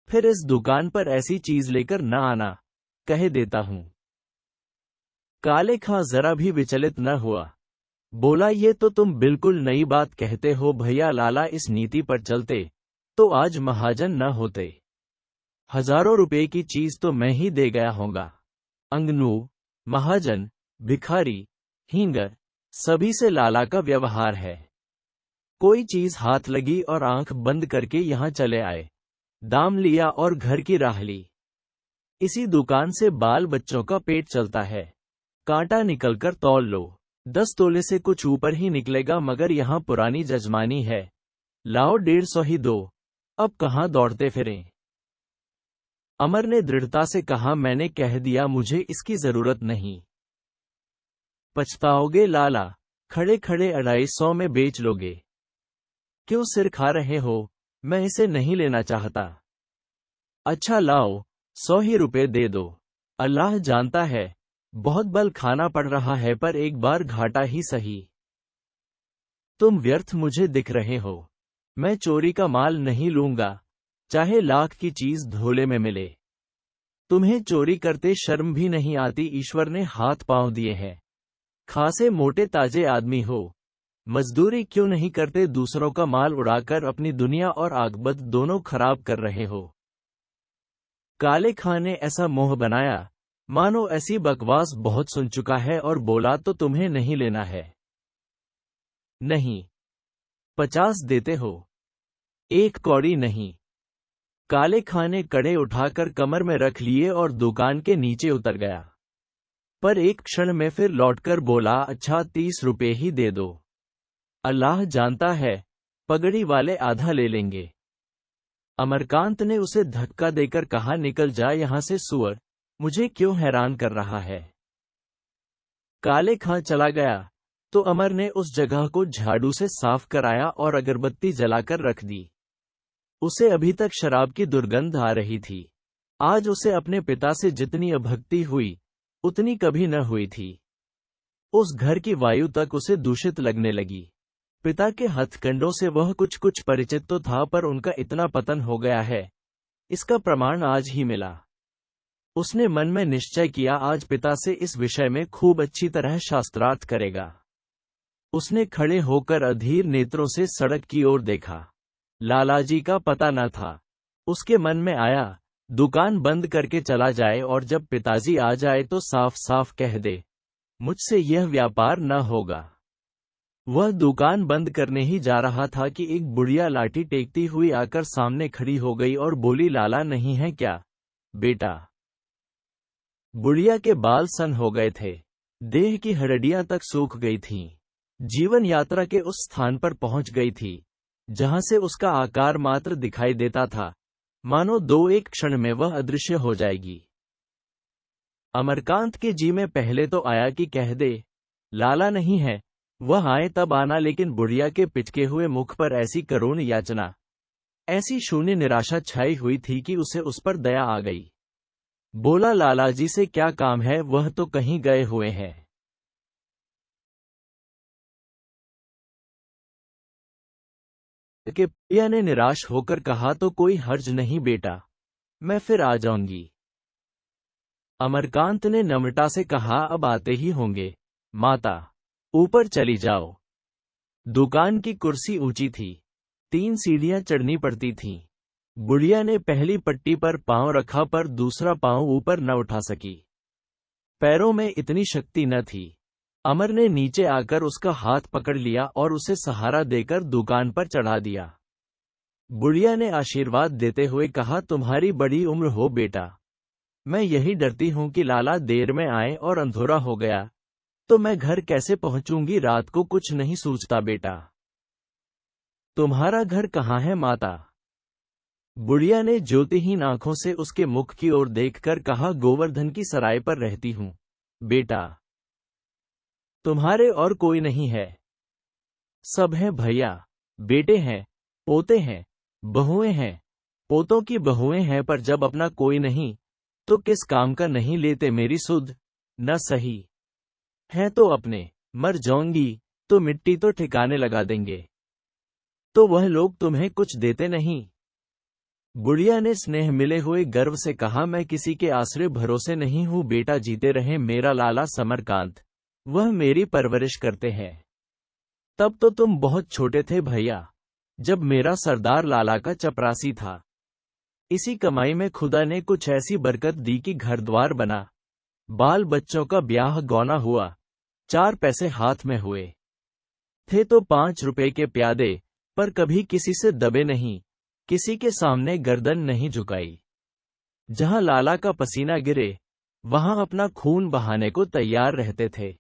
फिर इस दुकान पर ऐसी चीज लेकर न आना, कह देता हूं। काले खां जरा भी विचलित न हुआ। बोला, ये तो तुम बिल्कुल नई बात कहते हो भैया। लाला इस नीति पर चलते तो आज महाजन न होते। हजारों रुपए की चीज तो मैं ही दे गया होगा। अंगनू, महाजन, भिखारी, हींगर, सभी से लाला का व्यवहार है। कोई चीज हाथ लगी और आंख बंद करके यहां चले आए, दाम लिया और घर की राह ली। इसी दुकान से बाल बच्चों का पेट चलता है। कांटा निकलकर तौल लो, 10 तोले से कुछ ऊपर ही निकलेगा, मगर यहां पुरानी जजमानी है, लाओ 150 ही दो, अब कहां दौड़ते फिरें। अमर ने दृढ़ता से कहा, मैंने कह दिया, मुझे इसकी जरूरत नहीं। पछताओगे लाला, खड़े खड़े 250 में बेच लोगे। क्यों सिर खा रहे हो, मैं इसे नहीं लेना चाहता। अच्छा लाओ, 100 ही रुपए दे दो। अल्लाह जानता है, बहुत बल खाना पड़ रहा है, पर एक बार घाटा ही सही। तुम व्यर्थ मुझे दिख रहे हो, मैं चोरी का माल नहीं लूंगा, चाहे लाख की चीज धोले में मिले। तुम्हें चोरी करते शर्म भी नहीं आती। ईश्वर ने हाथ पांव दिए हैं, खासे मोटे ताजे आदमी हो, मजदूरी क्यों नहीं करते। दूसरों का माल उड़ाकर अपनी दुनिया और आगबत दोनों खराब कर रहे हो। काले खां ने ऐसा मोह बनाया मानो ऐसी बकवास बहुत सुन चुका है, और बोला, तो तुम्हें नहीं लेना है। नहीं, 50 देते हो, 1 कौड़ी नहीं। काले खां ने कड़े उठाकर कमर में रख लिए और दुकान के नीचे उतर गया। पर एक क्षण में फिर लौटकर बोला, अच्छा 30 रुपए ही दे दो। अल्लाह जानता है, पगड़ी वाले आधा ले लेंगे। अमरकांत ने उसे धक्का देकर कहा, निकल जा यहां से सुअर, मुझे क्यों हैरान कर रहा है। काले खां चला गया तो अमर ने उस जगह को झाड़ू से साफ कराया और अगरबत्ती जलाकर रख दी। उसे अभी तक शराब की दुर्गंध आ रही थी। आज उसे अपने पिता से जितनी अभक्ति हुई, उतनी कभी न हुई थी। उस घर की वायु तक उसे दूषित लगने लगी। पिता के हथकंडों से वह कुछ कुछ परिचित तो था, पर उनका इतना पतन हो गया है, इसका प्रमाण आज ही मिला। उसने मन में निश्चय किया, आज पिता से इस विषय में खूब अच्छी तरह शास्त्रार्थ करेगा। उसने खड़े होकर अधीर नेत्रों से सड़क की ओर देखा। लालाजी का पता न था। उसके मन में आया, दुकान बंद करके चला जाए और जब पिताजी आ जाए तो साफ साफ कह दे, मुझसे यह व्यापार न होगा। वह दुकान बंद करने ही जा रहा था कि एक बुढ़िया लाठी टेकती हुई आकर सामने खड़ी हो गई और बोली, लाला नहीं है क्या बेटा। बुढ़िया के बाल सन हो गए थे, देह की हड्डियां तक सूख गई थीं। जीवन यात्रा के उस स्थान पर पहुंच गई थी जहां से उसका आकार मात्र दिखाई देता था, मानो 2-1 क्षण में वह अदृश्य हो जाएगी। अमरकांत के जी में पहले तो आया कि कह दे, लाला नहीं है, वह आए तब आना, लेकिन बुढ़िया के पिचके हुए मुख पर ऐसी करुण याचना, ऐसी शून्य निराशा छाई हुई थी कि उसे उस पर दया आ गई। बोला, लालाजी से क्या काम है, वह तो कहीं गए हुए हैं। के पिया ने निराश होकर कहा, तो कोई हर्ज नहीं बेटा, मैं फिर आ जाऊंगी। अमरकांत ने नम्रता से कहा, अब आते ही होंगे माता, ऊपर चली जाओ। दुकान की कुर्सी ऊंची थी, 3 सीढ़ियां चढ़नी पड़ती थीं। बुढ़िया ने पहली पट्टी पर पांव रखा, पर दूसरा पांव ऊपर न उठा सकी। पैरों में इतनी शक्ति न थी। अमर ने नीचे आकर उसका हाथ पकड़ लिया और उसे सहारा देकर दुकान पर चढ़ा दिया। बुढ़िया ने आशीर्वाद देते हुए कहा, तुम्हारी बड़ी उम्र हो बेटा। मैं यही डरती हूं कि लाला देर में आए और अंधेरा हो गया तो मैं घर कैसे पहुंचूंगी। रात को कुछ नहीं सूझता बेटा। तुम्हारा घर कहाँ है माता। बुढ़िया ने ज्योतिहीन आंखों से उसके मुख की ओर देखकर कहा, गोवर्धन की सराय पर रहती हूं बेटा। तुम्हारे और कोई नहीं है। सब हैं भैया, बेटे हैं, पोते हैं, बहुएं हैं, पोतों की बहुएं हैं, पर जब अपना कोई नहीं तो किस काम का नहीं लेते मेरी सुध। न सही है तो अपने, मर जाऊंगी तो मिट्टी तो ठिकाने लगा देंगे, तो वह लोग तुम्हें कुछ देते नहीं। बुढ़िया ने स्नेह मिले हुए गर्व से कहा, मैं किसी के आश्रय भरोसे नहीं हूं बेटा, जीते रहे मेरा लाला समरकांत, वह मेरी परवरिश करते हैं। तब तो तुम बहुत छोटे थे भैया, जब मेरा सरदार लाला का चपरासी था। इसी कमाई में खुदा ने कुछ ऐसी बरकत दी कि घर द्वार बना, बाल बच्चों का ब्याह गौना हुआ, 4 पैसे हाथ में हुए। थे तो 5 रुपए के प्यादे, पर कभी किसी से दबे नहीं, किसी के सामने गर्दन नहीं झुकाई। जहां लाला का पसीना गिरे वहां अपना खून बहाने को तैयार रहते थे।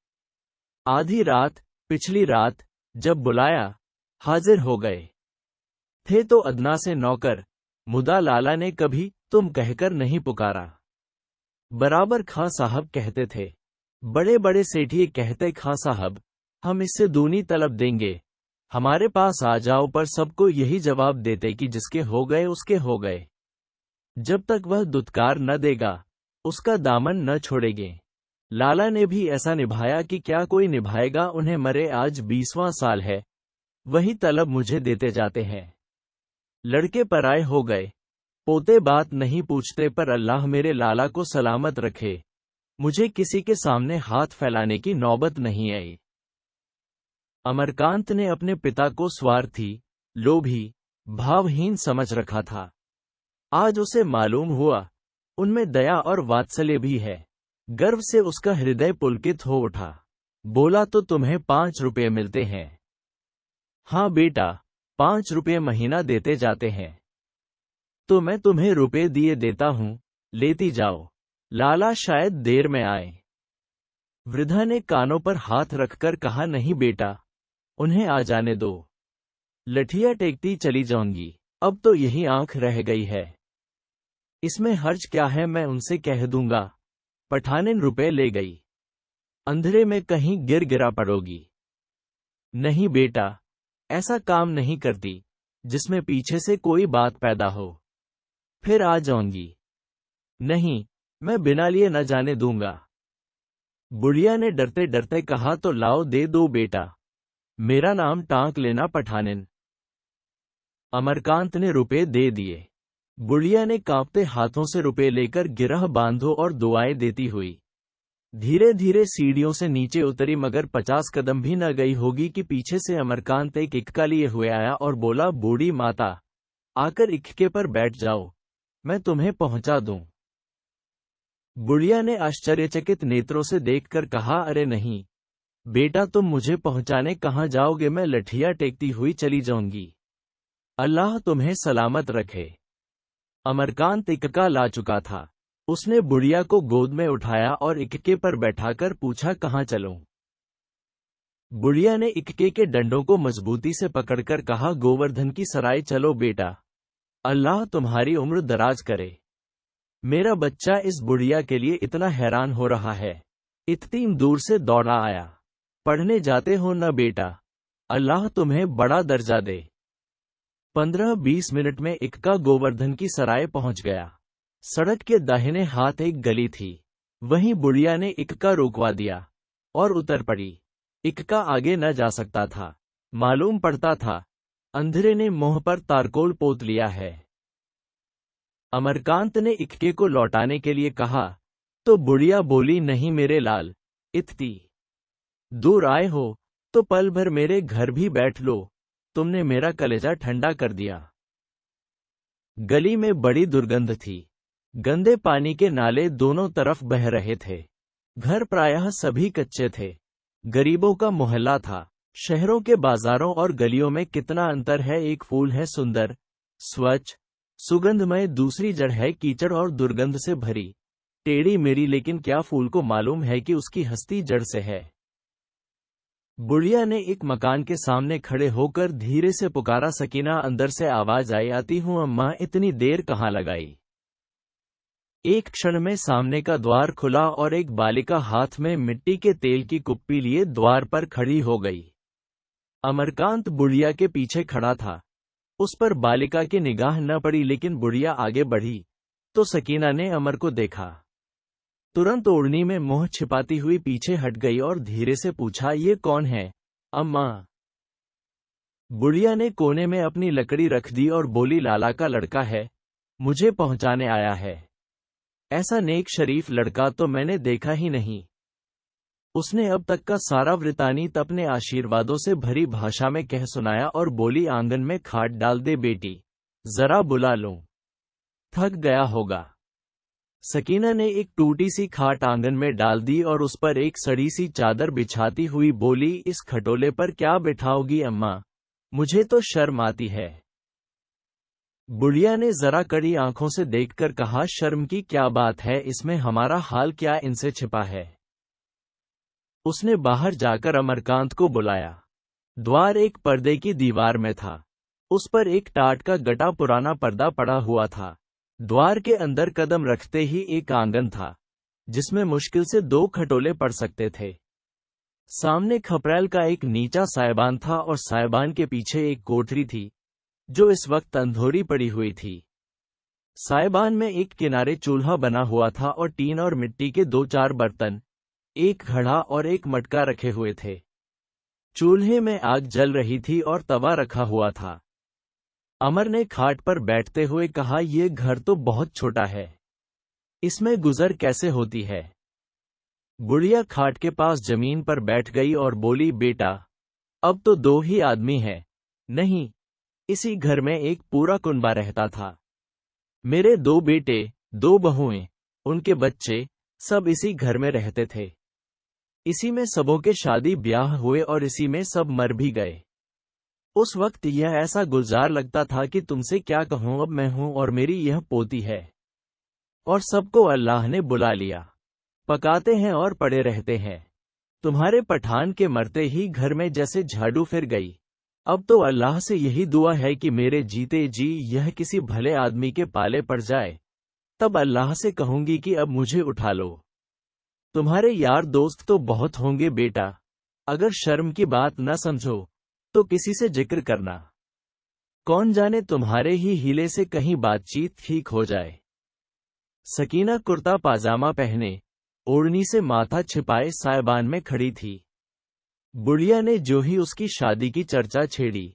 आधी रात, पिछली रात, जब बुलाया हाजिर हो गए। थे तो अदना से नौकर, मुदा लाला ने कभी तुम कहकर नहीं पुकारा। बराबर खां साहब कहते थे। बड़े बड़े सेठिए कहते, खां साहब हम इससे दूनी तलब देंगे, हमारे पास आ जाओ, पर सबको यही जवाब देते कि जिसके हो गए उसके हो गए। जब तक वह दुत्कार न देगा उसका दामन न छोड़ेंगे। लाला ने भी ऐसा निभाया कि क्या कोई निभाएगा, उन्हें मरे आज 20वां साल है, वही तलब मुझे देते जाते हैं। लड़के पराए हो गए, पोते बात नहीं पूछते, पर अल्लाह मेरे लाला को सलामत रखे, मुझे किसी के सामने हाथ फैलाने की नौबत नहीं आई। अमरकांत ने अपने पिता को स्वार्थी, लोभी, भावहीन समझ रखा था। आज उसे मालूम हुआ उनमें दया और वात्सल्य भी है। गर्व से उसका हृदय पुलकित हो उठा। बोला, तो तुम्हें 5 रुपये मिलते हैं? हाँ बेटा, 5 रुपये महीना देते जाते हैं। तो मैं तुम्हें रुपए दिए देता हूं, लेती जाओ। लाला शायद देर में आए। वृद्धा ने कानों पर हाथ रखकर कहा, नहीं बेटा, उन्हें आ जाने दो, लठिया टेकती चली जाऊंगी, अब तो यही आंख रह गई है। इसमें हर्ज क्या है, मैं उनसे कह दूंगा। पठानिन रुपए ले गई, अंधेरे में कहीं गिर गिरा पड़ोगी। नहीं बेटा, ऐसा काम नहीं करती जिसमें पीछे से कोई बात पैदा हो, फिर आ जाऊंगी। नहीं, मैं बिना लिए न जाने दूंगा। बुढ़िया ने डरते डरते कहा, तो लाओ दे दो बेटा, मेरा नाम टांक लेना पठानिन। अमरकांत ने रुपए दे दिए। बुढ़िया ने कांपते हाथों से रुपए लेकर गिरह बांधो और दुआएं देती हुई धीरे धीरे सीढ़ियों से नीचे उतरी, मगर 50 कदम भी न गई होगी कि पीछे से अमरकांत एक इक्का लिए हुए आया और बोला, बूढ़ी माता, आकर इक्के पर बैठ जाओ, मैं तुम्हें पहुंचा दूं। बुढ़िया ने आश्चर्यचकित नेत्रों से देखकर कहा, अरे नहीं बेटा, तुम मुझे पहुंचाने कहां जाओगे, मैं लठिया टेकती हुई चली जाऊंगी, अल्लाह तुम्हें सलामत रखे। अमरकांत इक्का ला चुका था। उसने बुढ़िया को गोद में उठाया और इक्के पर बैठाकर पूछा, कहां चलूं? बुढ़िया ने इक्के के डंडों को मजबूती से पकड़कर कहा, गोवर्धन की सराय चलो बेटा, अल्लाह तुम्हारी उम्र दराज करे। मेरा बच्चा इस बुढ़िया के लिए इतना हैरान हो रहा है, इतनी दूर से दौड़ा आया। पढ़ने जाते हो न बेटा, अल्लाह तुम्हें बड़ा दर्जा दे। 15-20 मिनट में इक्का गोवर्धन की सराय पहुंच गया। सड़क के दाहिने हाथ एक गली थी, वहीं बुढ़िया ने इक्का रोकवा दिया और उतर पड़ी। इक्का आगे न जा सकता था, मालूम पड़ता था अंधेरे ने मुंह पर तारकोल पोत लिया है। अमरकांत ने इक्के को लौटाने के लिए कहा, तो बुढ़िया बोली, नहीं मेरे लाल, इतनी दूर आए हो तो पल भर मेरे घर भी बैठ लो, तुमने मेरा कलेजा ठंडा कर दिया। गली में बड़ी दुर्गंध थी, गंदे पानी के नाले दोनों तरफ बह रहे थे। घर प्रायः सभी कच्चे थे। गरीबों का मोहल्ला था। शहरों के बाजारों और गलियों में कितना अंतर है, एक फूल है सुंदर, स्वच्छ, सुगंधमय, दूसरी जड़ है कीचड़ और दुर्गंध से भरी, टेढ़ी मेढ़ी, लेकिन क्या फूल को मालूम है कि उसकी हस्ती जड़ से है। बुढ़िया ने एक मकान के सामने खड़े होकर धीरे से पुकारा, सकीना, अंदर से आवाज आई, आती हूं अम्मा, इतनी देर कहाँ लगाई। एक क्षण में सामने का द्वार खुला और एक बालिका हाथ में मिट्टी के तेल की कुप्पी लिए द्वार पर खड़ी हो गई। अमरकांत बुढ़िया के पीछे खड़ा था। उस पर बालिका की निगाह न पड़ी, लेकिन बुढ़िया आगे बढ़ी तो सकीना ने अमर को देखा। तुरंत ओढ़नी में मुंह छिपाती हुई पीछे हट गई और धीरे से पूछा, ये कौन है अम्मा? बुढ़िया ने कोने में अपनी लकड़ी रख दी और बोली, लाला का लड़का है, मुझे पहुंचाने आया है। ऐसा नेक शरीफ लड़का तो मैंने देखा ही नहीं। उसने अब तक का सारा वृतांत अपने आशीर्वादों से भरी भाषा में कह सुनाया और बोली, आंगन में खाट डाल दे बेटी, जरा बुला लूं, थक गया होगा। सकीना ने एक टूटी सी खाट आंगन में डाल दी और उस पर एक सड़ी सी चादर बिछाती हुई बोली, इस खटोले पर क्या बिठाओगी अम्मा? मुझे तो शर्म आती है। बुढ़िया ने जरा कड़ी आंखों से देखकर कहा, शर्म की क्या बात है, इसमें हमारा हाल क्या इनसे छिपा है। उसने बाहर जाकर अमरकांत को बुलाया। द्वार एक पर्दे की दीवार में था। उस पर एक टाट का गटा पुराना पर्दा पड़ा हुआ था। द्वार के अंदर कदम रखते ही एक आंगन था, जिसमें मुश्किल से 2 खटोले पड़ सकते थे। सामने खपरेल का एक नीचा सायबान था और सायबान के पीछे एक कोठरी थी, जो इस वक्त अंधेरी पड़ी हुई थी। सायबान में एक किनारे चूल्हा बना हुआ था और टीन और मिट्टी के 2-4 बर्तन, एक घड़ा और एक मटका रखे हुए थे। चूल्हे में आग जल रही थी और तवा रखा हुआ था। अमर ने खाट पर बैठते हुए कहा, यह घर तो बहुत छोटा है, इसमें गुजर कैसे होती है? बुढ़िया खाट के पास जमीन पर बैठ गई और बोली, बेटा, अब तो 2 ही आदमी हैं। नहीं, इसी घर में एक पूरा कुनबा रहता था। मेरे 2 बेटे, 2 बहुएं, उनके बच्चे, सब इसी घर में रहते थे। इसी में सबों के शादी ब्याह हुए और इसी में सब मर भी गए। उस वक्त यह ऐसा गुलजार लगता था कि तुमसे क्या कहूं, अब मैं हूं और मेरी यह पोती है, और सबको अल्लाह ने बुला लिया। पकाते हैं और पड़े रहते हैं। तुम्हारे पठान के मरते ही घर में जैसे झाड़ू फिर गई। अब तो अल्लाह से यही दुआ है कि मेरे जीते जी यह किसी भले आदमी के पाले पड़ जाए, तब अल्लाह से कहूंगी कि अब मुझे उठा लो। तुम्हारे यार दोस्त तो बहुत होंगे बेटा, अगर शर्म की बात न समझो तो किसी से जिक्र करना। कौन जाने तुम्हारे ही हीले से कहीं बातचीत ठीक हो जाए। सकीना कुर्ता पाजामा पहने, ओढ़नी से माथा छिपाए सायबान में खड़ी थी। बुढ़िया ने जो ही उसकी शादी की चर्चा छेड़ी,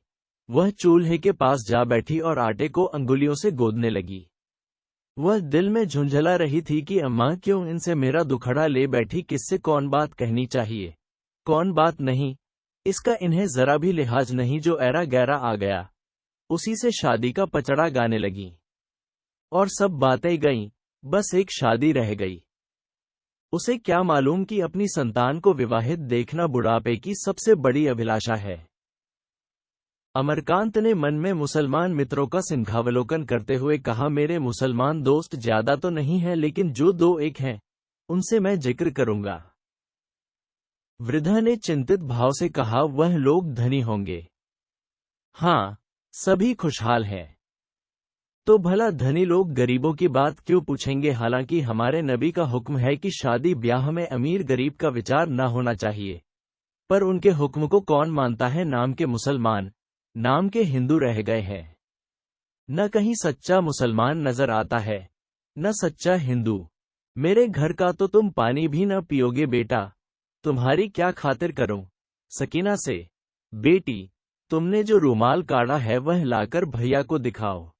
वह चूल्हे के पास जा बैठी और आटे को अंगुलियों से गोदने लगी। वह दिल में झुंझला रही थी कि अम्मा क्यों इनसे मेरा दुखड़ा ले बैठी, किससे कौन बात कहनी चाहिए, कौन बात नहीं, इसका इन्हें जरा भी लिहाज नहीं। जो ऐरा गैरा आ गया, उसी से शादी का पचड़ा गाने लगी। और सब बातें गईं, बस एक शादी रह गई। उसे क्या मालूम कि अपनी संतान को विवाहित देखना बुढ़ापे की सबसे बड़ी अभिलाषा है। अमरकांत ने मन में मुसलमान मित्रों का सिंहावलोकन करते हुए कहा, मेरे मुसलमान दोस्त ज्यादा तो नहीं हैं, लेकिन जो 2-1 हैं, उनसे मैं जिक्र करूंगा। वृद्धा ने चिंतित भाव से कहा, वह लोग धनी होंगे? हाँ, सभी खुशहाल हैं। तो भला धनी लोग गरीबों की बात क्यों पूछेंगे? हालांकि हमारे नबी का हुक्म है कि शादी ब्याह में अमीर गरीब का विचार न होना चाहिए, पर उनके हुक्म को कौन मानता है? नाम के मुसलमान, नाम के हिंदू रह गए हैं। न कहीं सच्चा मुसलमान नजर आता है, न सच्चा हिंदू। मेरे घर का तो तुम पानी भी न पियोगे बेटा, तुम्हारी क्या खातिर करूं? सकीना से, बेटी, तुमने जो रूमाल काढ़ा है वह लाकर भैया को दिखाओ,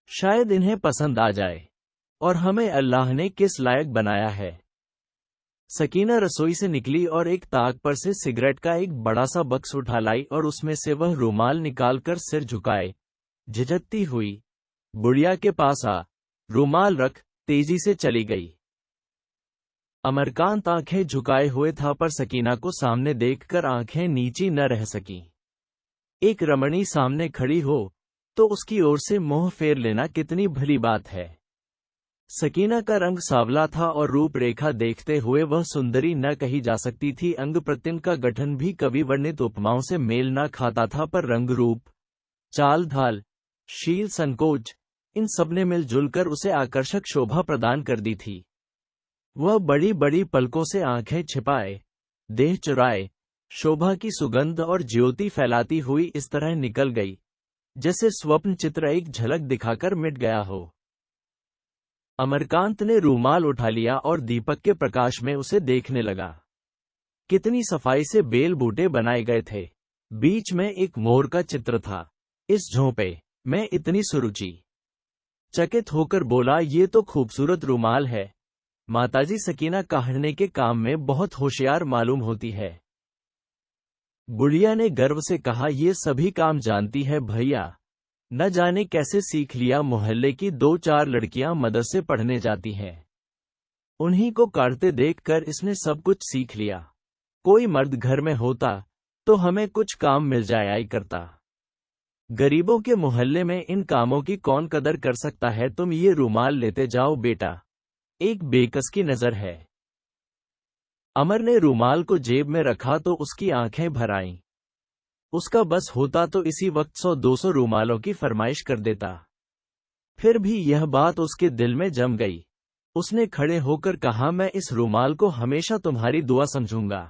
शायद इन्हें पसंद आ जाए। और हमें अल्लाह ने किस लायक बनाया है। सकीना रसोई से निकली और एक ताक पर से सिगरेट का एक बड़ा सा बक्स उठा लाई और उसमें से वह रूमाल निकालकर सिर झुकाए झिझकती हुई बुढ़िया के पास आ रूमाल रख तेजी से चली गई। अमरकांत आंखें झुकाए हुए था, पर सकीना को सामने देखकर आंखें नीची न रह सकी। एक रमणी सामने खड़ी हो तो उसकी ओर से मुंह फेर लेना कितनी भली बात है। सकीना का रंग सावला था और रूपरेखा देखते हुए वह सुंदरी न कही जा सकती थी। अंग प्रत्यंग का गठन भी कवि वर्णित उपमाओं से मेल न खाता था, पर रंग रूप, चाल ढाल, शील संकोच, इन सबने मिलजुल कर उसे आकर्षक शोभा प्रदान कर दी थी। वह बड़ी बड़ी पलकों से आंखें छिपाए, देह चुराए, शोभा की सुगंध और ज्योति फैलाती हुई इस तरह निकल गई जैसे स्वप्न चित्र एक झलक दिखाकर मिट गया हो। अमरकांत ने रूमाल उठा लिया और दीपक के प्रकाश में उसे देखने लगा। कितनी सफाई से बेल बूटे बनाए गए थे। बीच में एक मोर का चित्र था। इस झोंपे में इतनी सुरुचि। चकित होकर बोला, ये तो खूबसूरत रूमाल है। माताजी सकीना काढ़ने के काम में बहुत होशियार मालूम होती है। बुढ़िया ने गर्व से कहा, ये सभी काम जानती है भैया। न जाने कैसे सीख लिया। मोहल्ले की 2-4 लड़कियां मदद से पढ़ने जाती हैं। उन्हीं को काढ़ते देखकर इसने सब कुछ सीख लिया। कोई मर्द घर में होता तो हमें कुछ काम मिल जाया करता। गरीबों के मोहल्ले में इन कामों की कौन कदर कर सकता है। तुम ये रूमाल लेते जाओ बेटा, एक बेकस की नजर है। अमर ने रूमाल को जेब में रखा तो उसकी आंखें भर आईं। उसका बस होता तो इसी वक्त 100-200 रूमालों की फरमाइश कर देता। फिर भी यह बात उसके दिल में जम गई। उसने खड़े होकर कहा, मैं इस रूमाल को हमेशा तुम्हारी दुआ समझूंगा।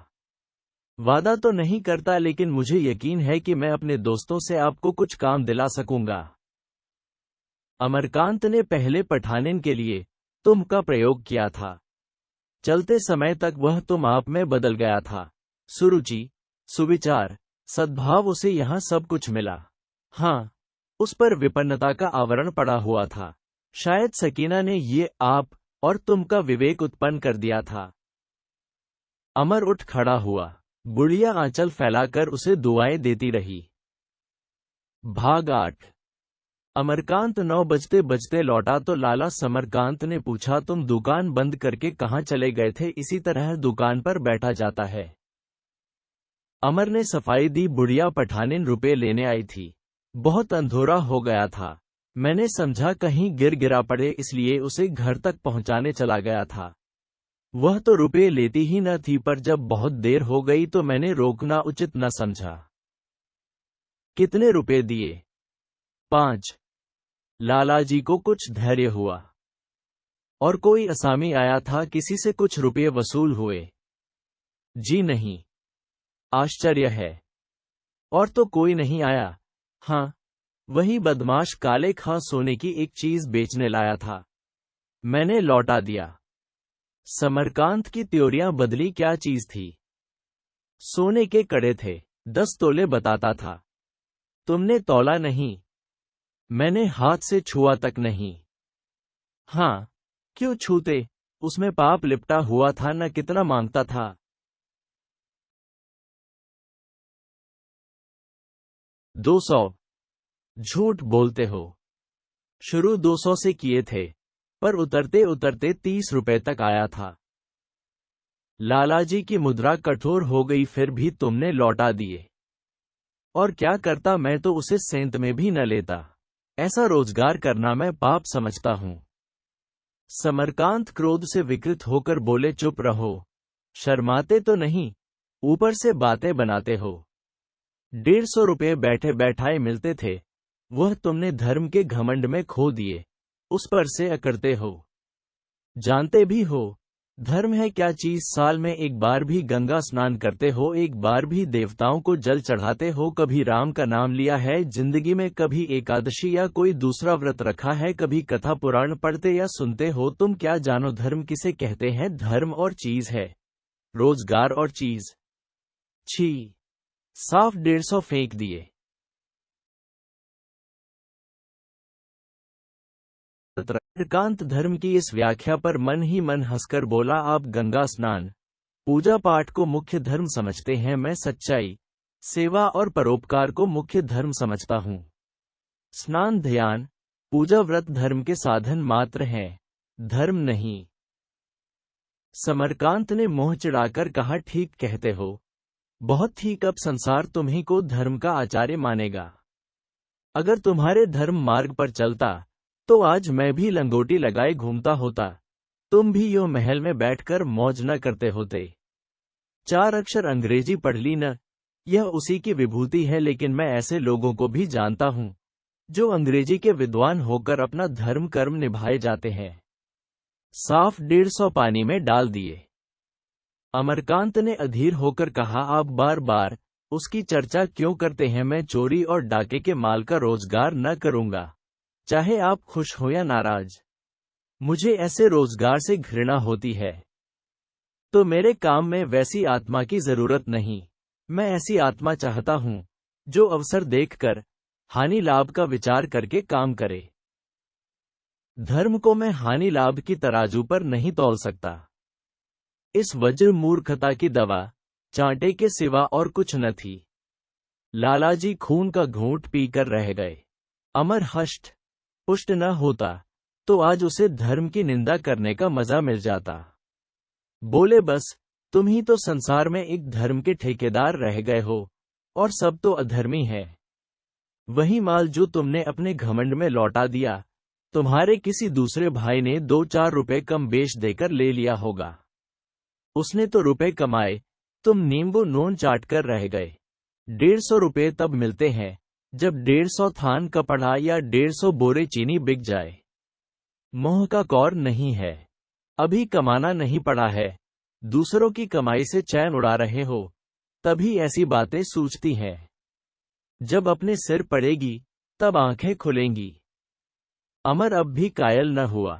वादा तो नहीं करता, लेकिन मुझे यकीन है कि मैं अपने दोस्तों से आपको कुछ काम दिला सकूंगा। अमरकांत ने पहले पठानिन के लिए तुम का प्रयोग किया था। चलते समय तक वह तुम आप में बदल गया था। सुरुचि, सुविचार, सद्भाव, उसे यहाँ सब कुछ मिला। हाँ, उस पर विपन्नता का आवरण पड़ा हुआ था। शायद सकीना ने ये आप और तुम का विवेक उत्पन्न कर दिया था। अमर उठ खड़ा हुआ। बुढ़िया आंचल फैलाकर उसे दुआएं देती रही। भाग 8। अमरकांत 9 बजते बजते लौटा तो लाला समरकांत ने पूछा, तुम दुकान बंद करके कहाँ चले गए थे? इसी तरह दुकान पर बैठा जाता है। अमर ने सफाई दी। बुढ़िया पठानिन रुपए लेने आई थी। बहुत अंधेरा हो गया था। मैंने समझा कहीं गिर गिरा पड़े, इसलिए उसे घर तक पहुंचाने चला गया था। वह तो रुपए लेती ही न थी, पर जब बहुत देर हो गई तो मैंने रोकना उचित न समझा। कितने रुपए दिए? 5। लालाजी को कुछ धैर्य हुआ। और कोई असामी आया था? किसी से कुछ रुपए वसूल हुए? जी नहीं। आश्चर्य है। और तो कोई नहीं आया? हाँ, वही बदमाश काले खां सोने की एक चीज बेचने लाया था। मैंने लौटा दिया। समरकांत की त्योरियां बदली। क्या चीज थी? सोने के कड़े थे। 10 तोले बताता था। तुमने तौला नहीं? मैंने हाथ से छुआ तक नहीं। हाँ, क्यों छूते? उसमें पाप लिपटा हुआ था न। कितना मांगता था? 200। झूठ बोलते हो। शुरू 200 से किए थे, पर उतरते उतरते 30 रुपए तक आया था। लालाजी की मुद्रा कठोर हो गई। फिर भी तुमने लौटा दिए। और क्या करता? मैं तो उसे सेंत में भी न लेता। ऐसा रोजगार करना मैं पाप समझता हूं। समरकांत क्रोध से विकृत होकर बोले, चुप रहो। शर्माते तो नहीं? ऊपर से बातें बनाते हो। 150 रुपए बैठे बैठाए मिलते थे, वह तुमने धर्म के घमंड में खो दिए। उस पर से अकड़ते हो। जानते भी हो धर्म है क्या चीज? साल में एक बार भी गंगा स्नान करते हो, एक बार भी देवताओं को जल चढ़ाते हो, कभी राम का नाम लिया है जिंदगी में, कभी एकादशी या कोई दूसरा व्रत रखा है, कभी कथा पुराण पढ़ते या सुनते हो? तुम क्या जानो धर्म किसे कहते हैं? धर्म और चीज है, रोजगार और चीज। छी! साफ 150 फेंक दिए। चंद्रकांत धर्म की इस व्याख्या पर मन ही मन हंसकर बोला, आप गंगा स्नान, पूजा पाठ को मुख्य धर्म समझते हैं। मैं सच्चाई, सेवा और परोपकार को मुख्य धर्म समझता हूँ। स्नान, ध्यान, पूजा, व्रत धर्म के साधन मात्र हैं, धर्म नहीं। समरकांत ने मोह चिढ़ाकर कहा, ठीक कहते हो, बहुत ठीक। अब संसार तुम्ही को धर्म का आचार्य मानेगा। अगर तुम्हारे धर्म मार्ग पर चलता तो आज मैं भी लंगोटी लगाए घूमता होता। तुम भी यो महल में बैठकर मौज न करते होते। 4 अक्षर अंग्रेजी पढ़ ली न, यह उसी की विभूति है। लेकिन मैं ऐसे लोगों को भी जानता हूँ जो अंग्रेजी के विद्वान होकर अपना धर्म कर्म निभाए जाते हैं। साफ 150 पानी में डाल दिए। अमरकांत ने अधीर होकर कहा, आप बार बार उसकी चर्चा क्यों करते हैं? मैं चोरी और डाके के माल का रोजगार न करूंगा, चाहे आप खुश हो या नाराज। मुझे ऐसे रोजगार से घृणा होती है। तो मेरे काम में वैसी आत्मा की जरूरत नहीं। मैं ऐसी आत्मा चाहता हूं जो अवसर देखकर हानि लाभ का विचार करके काम करे। धर्म को मैं हानि लाभ की तराजू पर नहीं तौल सकता। इस वज्र मूर्खता की दवा चांटे के सिवा और कुछ न थी। लालाजी खून का घूंट पीकर रह गए। अमर हष्ट पुष्ट न होता तो आज उसे धर्म की निंदा करने का मजा मिल जाता। बोले, बस तुम ही तो संसार में एक धर्म के ठेकेदार रह गए हो और सब तो अधर्मी है। वही माल जो तुमने अपने घमंड में लौटा दिया, तुम्हारे किसी दूसरे भाई ने 2-4 रुपए कम बेच देकर ले लिया होगा। उसने तो रुपए कमाए, तुम नींबू नून चाट कर रह गए। 150 रुपए तब मिलते हैं जब 150 थान कपड़ा या 150 बोरे चीनी बिक जाए। मोह का कौर नहीं है, अभी कमाना नहीं पड़ा है, दूसरों की कमाई से चैन उड़ा रहे हो, तभी ऐसी बातें सूझती हैं। जब अपने सिर पड़ेगी तब आंखें खुलेंगी। अमर अब भी कायल न हुआ।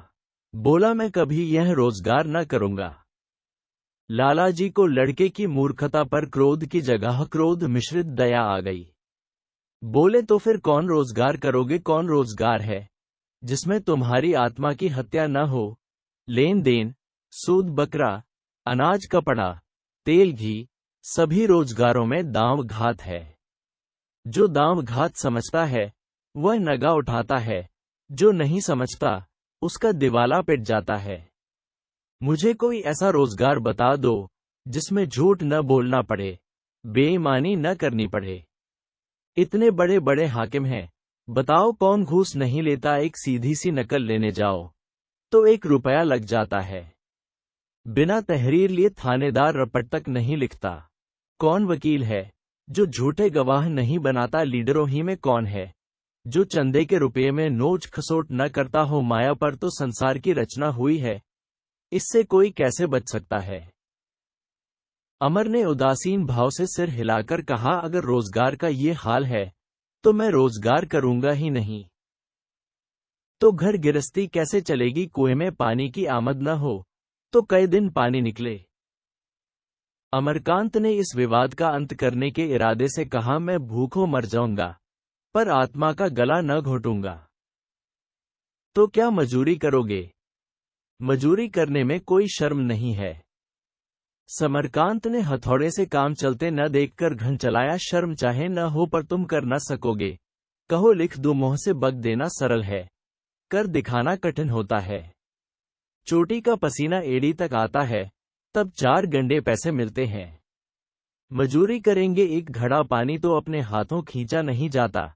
बोला, मैं कभी यह रोजगार न करूंगा। लालाजी को लड़के की मूर्खता पर क्रोध की जगह क्रोध मिश्रित दया आ गई। बोले, तो फिर कौन रोजगार करोगे? कौन रोजगार है जिसमें तुम्हारी आत्मा की हत्या न हो? लेन देन, सूद बकरा, अनाज कपड़ा, तेल घी, सभी रोजगारों में दांव घात है। जो दांव घात समझता है वह नगा उठाता है, जो नहीं समझता उसका दिवाला पिट जाता है। मुझे कोई ऐसा रोजगार बता दो जिसमें झूठ न बोलना पड़े, बेईमानी न करनी पड़े। इतने बड़े बड़े हाकिम हैं, बताओ कौन घूस नहीं लेता? एक सीधी सी नकल लेने जाओ तो 1 रुपया लग जाता है। बिना तहरीर लिए थानेदार रपट तक नहीं लिखता। कौन वकील है जो झूठे गवाह नहीं बनाता? लीडरों ही में कौन है जो चंदे के रुपये में नोच खसोट न करता हो? माया पर तो संसार की रचना हुई है, इससे कोई कैसे बच सकता है? अमर ने उदासीन भाव से सिर हिलाकर कहा, अगर रोजगार का ये हाल है तो मैं रोजगार करूंगा ही नहीं। तो घर गिरस्ती कैसे चलेगी? कुएं में पानी की आमद न हो तो कई दिन पानी निकले। अमरकांत ने इस विवाद का अंत करने के इरादे से कहा, मैं भूखों मर जाऊंगा पर आत्मा का गला न घोटूंगा। तो क्या मजूरी करोगे? मजूरी करने में कोई शर्म नहीं है। समरकांत ने हथौड़े से काम चलते न देखकर घन चलाया। शर्म चाहे न हो पर तुम कर न सकोगे। कहो लिख दो, मुंह से बक देना सरल है, कर दिखाना कठिन होता है। चोटी का पसीना एड़ी तक आता है तब 4 गंडे पैसे मिलते हैं। मजूरी करेंगे 1 घड़ा पानी तो अपने हाथों खींचा नहीं जाता।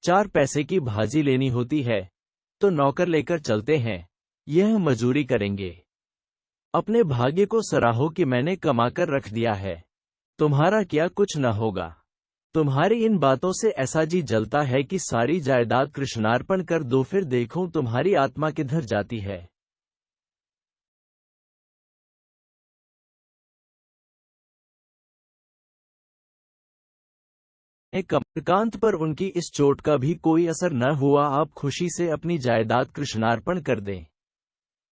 4 पैसे की भाजी लेनी होती है तो नौकर लेकर चलते हैं, यह मजूरी करेंगे। अपने भाग्य को सराहो कि मैंने कमाकर रख दिया है, तुम्हारा क्या कुछ न होगा। तुम्हारी इन बातों से ऐसा जी जलता है कि सारी जायदाद कृष्णार्पण कर दो, फिर देखो तुम्हारी आत्मा किधर जाती है। कमलकांत पर उनकी इस चोट का भी कोई असर न हुआ। आप खुशी से अपनी जायदाद कृष्णार्पण कर दें,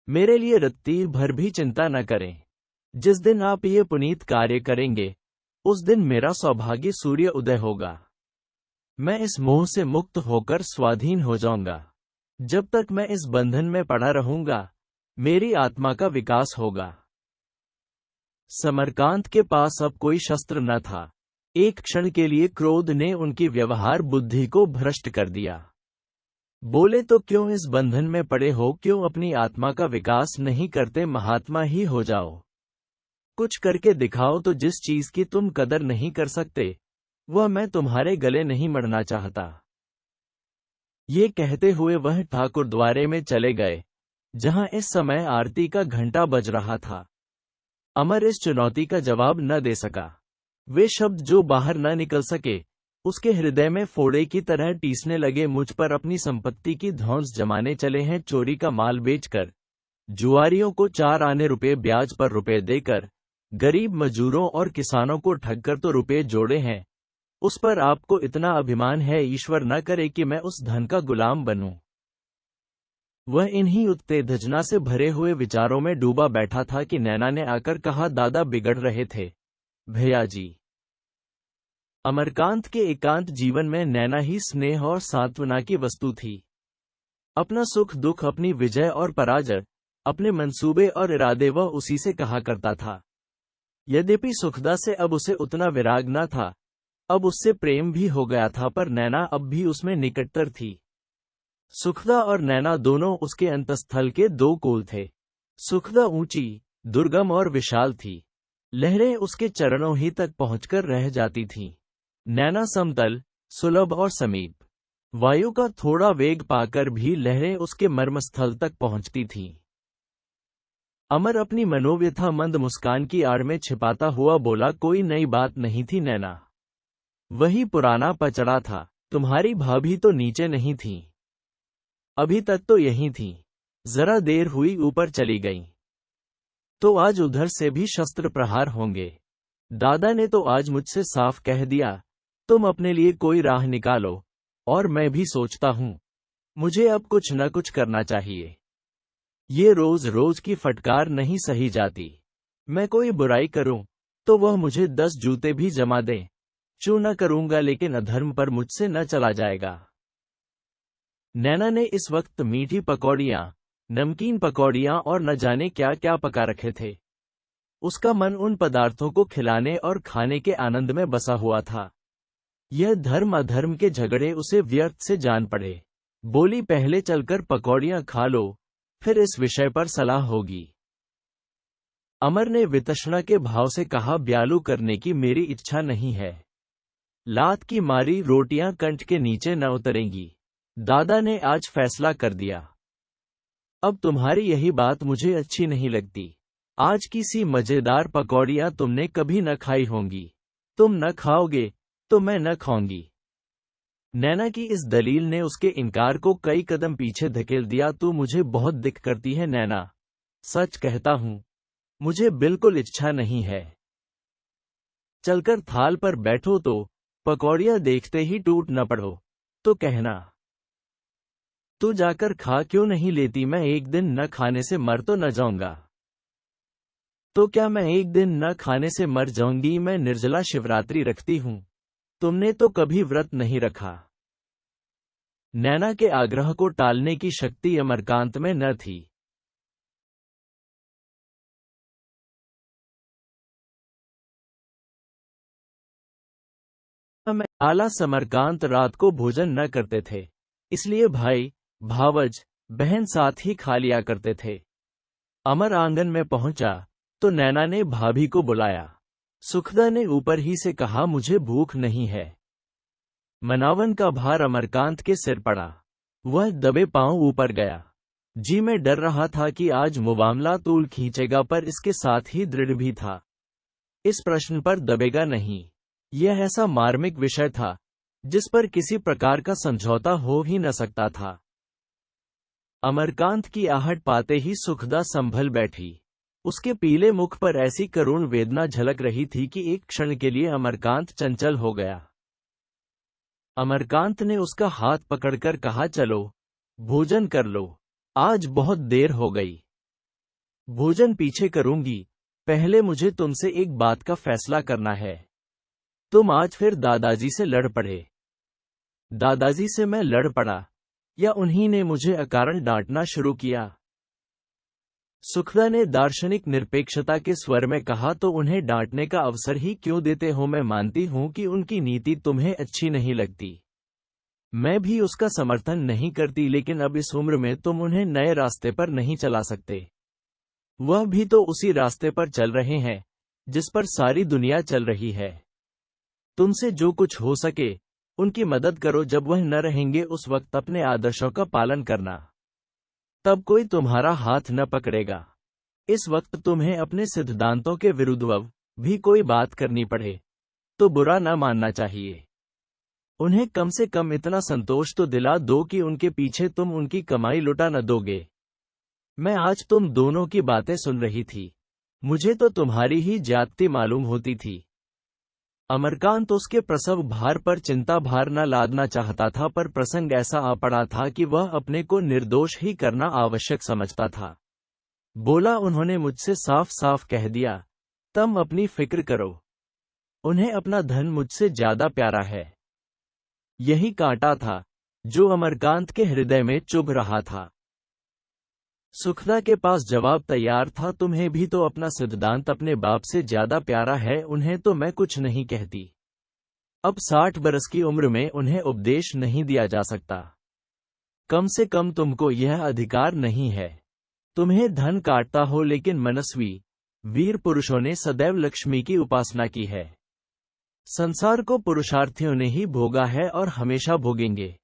मेरे लिए रत्ती भर भी चिंता न करें। जिस दिन आप ये पुनीत कार्य करेंगे उस दिन मेरा सौभाग्य सूर्य उदय होगा। मैं इस मोह से मुक्त होकर स्वाधीन हो जाऊंगा। जब तक मैं इस बंधन में पड़ा रहूंगा मेरी आत्मा का विकास होगा। समरकांत के पास अब कोई शस्त्र न था। एक क्षण के लिए क्रोध ने उनकी व्यवहार बुद्धि को भ्रष्ट कर दिया। बोले, तो क्यों इस बंधन में पड़े हो? क्यों अपनी आत्मा का विकास नहीं करते? महात्मा ही हो जाओ। कुछ करके दिखाओ। तो जिस चीज की तुम कदर नहीं कर सकते वह मैं तुम्हारे गले नहीं मरना चाहता। ये कहते हुए वह ठाकुर द्वारे में चले गए जहां इस समय आरती का घंटा बज रहा था। अमर इस चुनौती का जवाब न दे सका। वे शब्द जो बाहर न निकल सके उसके हृदय में फोड़े की तरह टीसने लगे। मुझ पर अपनी संपत्ति की धौंस जमाने चले हैं। चोरी का माल बेचकर, जुआरियों को 4 आने रुपए ब्याज पर रुपए देकर, गरीब मजदूरों और किसानों को ठगकर तो रुपए जोड़े हैं, उस पर आपको इतना अभिमान है, ईश्वर न करे कि मैं उस धन का गुलाम बनूं। वह इन्हीं उत्तेजना से भरे हुए विचारों में डूबा बैठा था कि नैना ने आकर कहा, दादा बिगड़ रहे थे भैया जी। अमरकांत के एकांत जीवन में नैना ही स्नेह और सांत्वना की वस्तु थी। अपना सुख दुख, अपनी विजय और पराजय, अपने मंसूबे और इरादे वह उसी से कहा करता था। यद्यपि सुखदा से अब उसे उतना विराग न था, अब उससे प्रेम भी हो गया था, पर नैना अब भी उसमें निकटतर थी। सुखदा और नैना दोनों उसके अंतस्थल के दो कोल थे। सुखदा ऊंची, दुर्गम और विशाल थी, लहरें उसके चरणों ही तक पहुंचकर रह जाती थीं। नैना समतल, सुलभ और समीप, वायु का थोड़ा वेग पाकर भी लहरें उसके मर्मस्थल तक पहुंचती थीं। अमर अपनी मनोव्यथा मंद मुस्कान की आड़ में छिपाता हुआ बोला, कोई नई बात नहीं थी नैना, वही पुराना पचड़ा था। तुम्हारी भाभी तो नीचे नहीं थी, अभी तक तो यहीं थी, जरा देर हुई ऊपर चली गईं। तो आज उधर से भी शस्त्र प्रहार होंगे। दादा ने तो आज मुझसे साफ कह दिया, तुम अपने लिए कोई राह निकालो। और मैं भी सोचता हूं, मुझे अब कुछ न कुछ करना चाहिए। ये रोज रोज की फटकार नहीं सही जाती। मैं कोई बुराई करूं तो वह मुझे 10 जूते भी जमा दे, चू न करूंगा, लेकिन अधर्म पर मुझसे न चला जाएगा। नैना ने इस वक्त मीठी पकौड़ियां, नमकीन पकौड़ियां और न जाने क्या क्या पका रखे थे। उसका मन उन पदार्थों को खिलाने और खाने के आनंद में बसा हुआ था। यह धर्म अधर्म के झगड़े उसे व्यर्थ से जान पड़े। बोली, पहले चलकर पकौड़ियां खा लो, फिर इस विषय पर सलाह होगी। अमर ने वितृष्णा के भाव से कहा, ब्यालू करने की मेरी इच्छा नहीं है। लात की मारी रोटियां कंठ के नीचे न उतरेंगी। दादा ने आज फैसला कर दिया। अब तुम्हारी यही बात मुझे अच्छी नहीं लगती। आज की सी मजेदार पकौड़ियां तुमने कभी न खाई होंगी। तुम न खाओगे तो मैं न खाऊंगी। नैना की इस दलील ने उसके इनकार को कई कदम पीछे धकेल दिया। तू मुझे बहुत दिक करती है नैना, सच कहता हूं, मुझे बिल्कुल इच्छा नहीं है। चलकर थाल पर बैठो तो पकौड़ियां देखते ही टूट न पड़ो तो कहना। तू जाकर खा क्यों नहीं लेती? मैं एक दिन न खाने से मर तो न जाऊंगा। तो क्या मैं एक दिन न खाने से मर जाऊंगी? मैं निर्जला शिवरात्रि रखती हूं, तुमने तो कभी व्रत नहीं रखा। नैना के आग्रह को टालने की शक्ति अमरकांत में न थी। आला समरकांत रात को भोजन न करते थे, इसलिए भाई, भावज, बहन साथ ही खा लिया करते थे। अमर आंगन में पहुंचा तो नैना ने भाभी को बुलाया। सुखदा ने ऊपर ही से कहा, मुझे भूख नहीं है। मनावन का भार अमरकांत के सिर पड़ा। वह दबे पांव ऊपर गया। जी में डर रहा था कि आज मुवामला तूल खींचेगा, पर इसके साथ ही दृढ़ भी था, इस प्रश्न पर दबेगा नहीं। यह ऐसा मार्मिक विषय था जिस पर किसी प्रकार का समझौता हो ही न सकता था। अमरकांत की आहट पाते ही सुखदा संभल बैठी। उसके पीले मुख पर ऐसी करुण वेदना झलक रही थी कि एक क्षण के लिए अमरकांत चंचल हो गया। अमरकांत ने उसका हाथ पकड़कर कहा, चलो भोजन कर लो, आज बहुत देर हो गई। भोजन पीछे करूंगी, पहले मुझे तुमसे एक बात का फैसला करना है। तुम आज फिर दादाजी से लड़ पड़े। दादाजी से मैं लड़ पड़ा या उन्हीं ने मुझे अकारण डांटना शुरू किया? सुखदा ने दार्शनिक निरपेक्षता के स्वर में कहा, तो उन्हें डांटने का अवसर ही क्यों देते हो? मैं मानती हूं कि उनकी नीति तुम्हें अच्छी नहीं लगती, मैं भी उसका समर्थन नहीं करती, लेकिन अब इस उम्र में तुम उन्हें नए रास्ते पर नहीं चला सकते। वह भी तो उसी रास्ते पर चल रहे हैं जिस पर सारी दुनिया चल रही है। तुमसे जो कुछ हो सके उनकी मदद करो। जब वह न रहेंगे उस वक्त अपने आदर्शों का पालन करना, तब कोई तुम्हारा हाथ न पकड़ेगा। इस वक्त तुम्हें अपने सिद्धांतों के विरुद्ध भी कोई बात करनी पड़े तो बुरा न मानना चाहिए। उन्हें कम से कम इतना संतोष तो दिला दो कि उनके पीछे तुम उनकी कमाई लुटा न दोगे। मैं आज तुम दोनों की बातें सुन रही थी, मुझे तो तुम्हारी ही ज्यादती मालूम होती थी। अमरकांत उसके प्रसव भार पर चिंता भार न लादना चाहता था, पर प्रसंग ऐसा आ पड़ा था कि वह अपने को निर्दोष ही करना आवश्यक समझता था। बोला, उन्होंने मुझसे साफ साफ कह दिया, तुम अपनी फिक्र करो, उन्हें अपना धन मुझसे ज्यादा प्यारा है। यही कांटा था जो अमरकांत के हृदय में चुभ रहा था। सुखदा के पास जवाब तैयार था, तुम्हें भी तो अपना सिद्धांत अपने बाप से ज्यादा प्यारा है, उन्हें तो मैं कुछ नहीं कहती। अब 60 बरस की उम्र में उन्हें उपदेश नहीं दिया जा सकता। कम से कम तुमको यह अधिकार नहीं है। तुम्हें धन काटता हो, लेकिन मनस्वी वीर पुरुषों ने सदैव लक्ष्मी की उपासना की है। संसार को पुरुषार्थियों ने ही भोगा है और हमेशा भोगेंगे।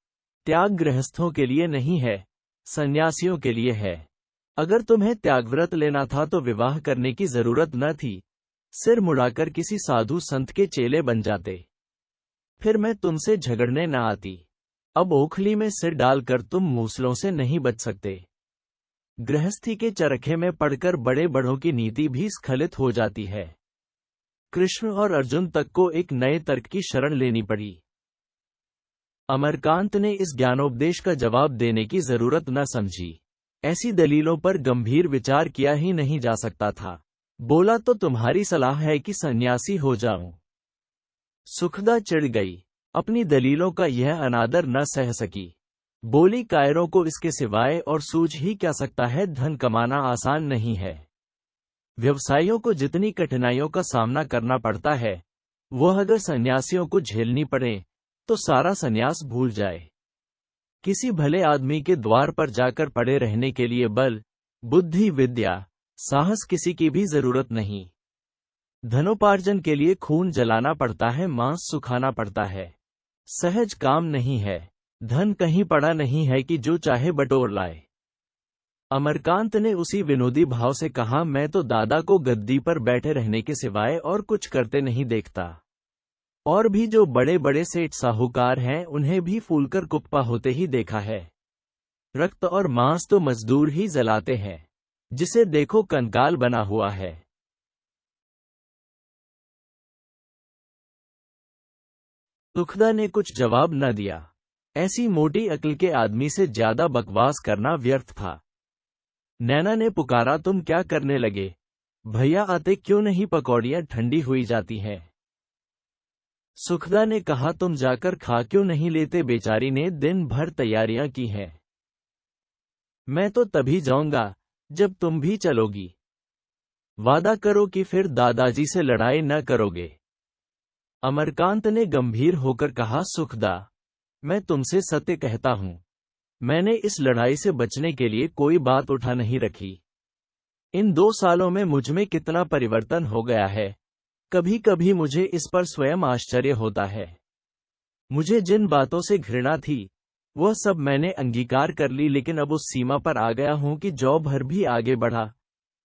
त्याग गृहस्थों के लिए नहीं है, सन्यासियों के लिए है। अगर तुम्हें त्यागव्रत लेना था तो विवाह करने की जरूरत न थी, सिर मुड़ाकर किसी साधु संत के चेले बन जाते, फिर मैं तुमसे झगड़ने न आती। अब ओखली में सिर डालकर तुम मूसलों से नहीं बच सकते। गृहस्थी के चरखे में पड़कर बड़े बड़ों की नीति भी स्खलित हो जाती है। कृष्ण और अर्जुन तक को एक नए तर्क की शरण लेनी पड़ी। अमरकांत ने इस ज्ञानोपदेश का जवाब देने की जरूरत न समझी। ऐसी दलीलों पर गंभीर विचार किया ही नहीं जा सकता था। बोला, तो तुम्हारी सलाह है कि सन्यासी हो जाऊं। सुखदा चिढ़ गई, अपनी दलीलों का यह अनादर न सह सकी। बोली, कायरों को इसके सिवाय और सूझ ही क्या सकता है, धन कमाना आसान नहीं है। व्यवसायियों को जितनी कठिनाइयों का सामना करना पड़ता है, वह अगर सन्यासियों को झेलनी पड़े तो सारा सन्यास भूल जाए। किसी भले आदमी के द्वार पर जाकर पड़े रहने के लिए बल, बुद्धि, विद्या, साहस किसी की भी जरूरत नहीं। धनोपार्जन के लिए खून जलाना पड़ता है, मांस सुखाना पड़ता है। सहज काम नहीं है। धन कहीं पड़ा नहीं है कि जो चाहे बटोर लाए। अमरकांत ने उसी विनोदी भाव से कहा, मैं तो दादा को गद्दी पर बैठे रहने के सिवाय और कुछ करते नहीं देखता। और भी जो बड़े बड़े सेठ साहूकार हैं, उन्हें भी फूलकर कुप्पा होते ही देखा है। रक्त और मांस तो मजदूर ही जलाते हैं, जिसे देखो कंकाल बना हुआ है। सुखदा ने कुछ जवाब न दिया। ऐसी मोटी अक्ल के आदमी से ज्यादा बकवास करना व्यर्थ था। नैना ने पुकारा, तुम क्या करने लगे? भैया आते क्यों नहीं, पकौड़ियां ठंडी हुई जाती हैं। सुखदा ने कहा, तुम जाकर खा क्यों नहीं लेते? बेचारी ने दिन भर तैयारियां की हैं। मैं तो तभी जाऊंगा जब तुम भी चलोगी। वादा करो कि फिर दादाजी से लड़ाई न करोगे। अमरकांत ने गंभीर होकर कहा, सुखदा, मैं तुमसे सत्य कहता हूं, मैंने इस लड़ाई से बचने के लिए कोई बात उठा नहीं रखी। इन 2 सालों में मुझमें कितना परिवर्तन हो गया है, कभी कभी मुझे इस पर स्वयं आश्चर्य होता है। मुझे जिन बातों से घृणा थी, वह सब मैंने अंगीकार कर ली, लेकिन अब उस सीमा पर आ गया हूं कि जौ भर भी आगे बढ़ा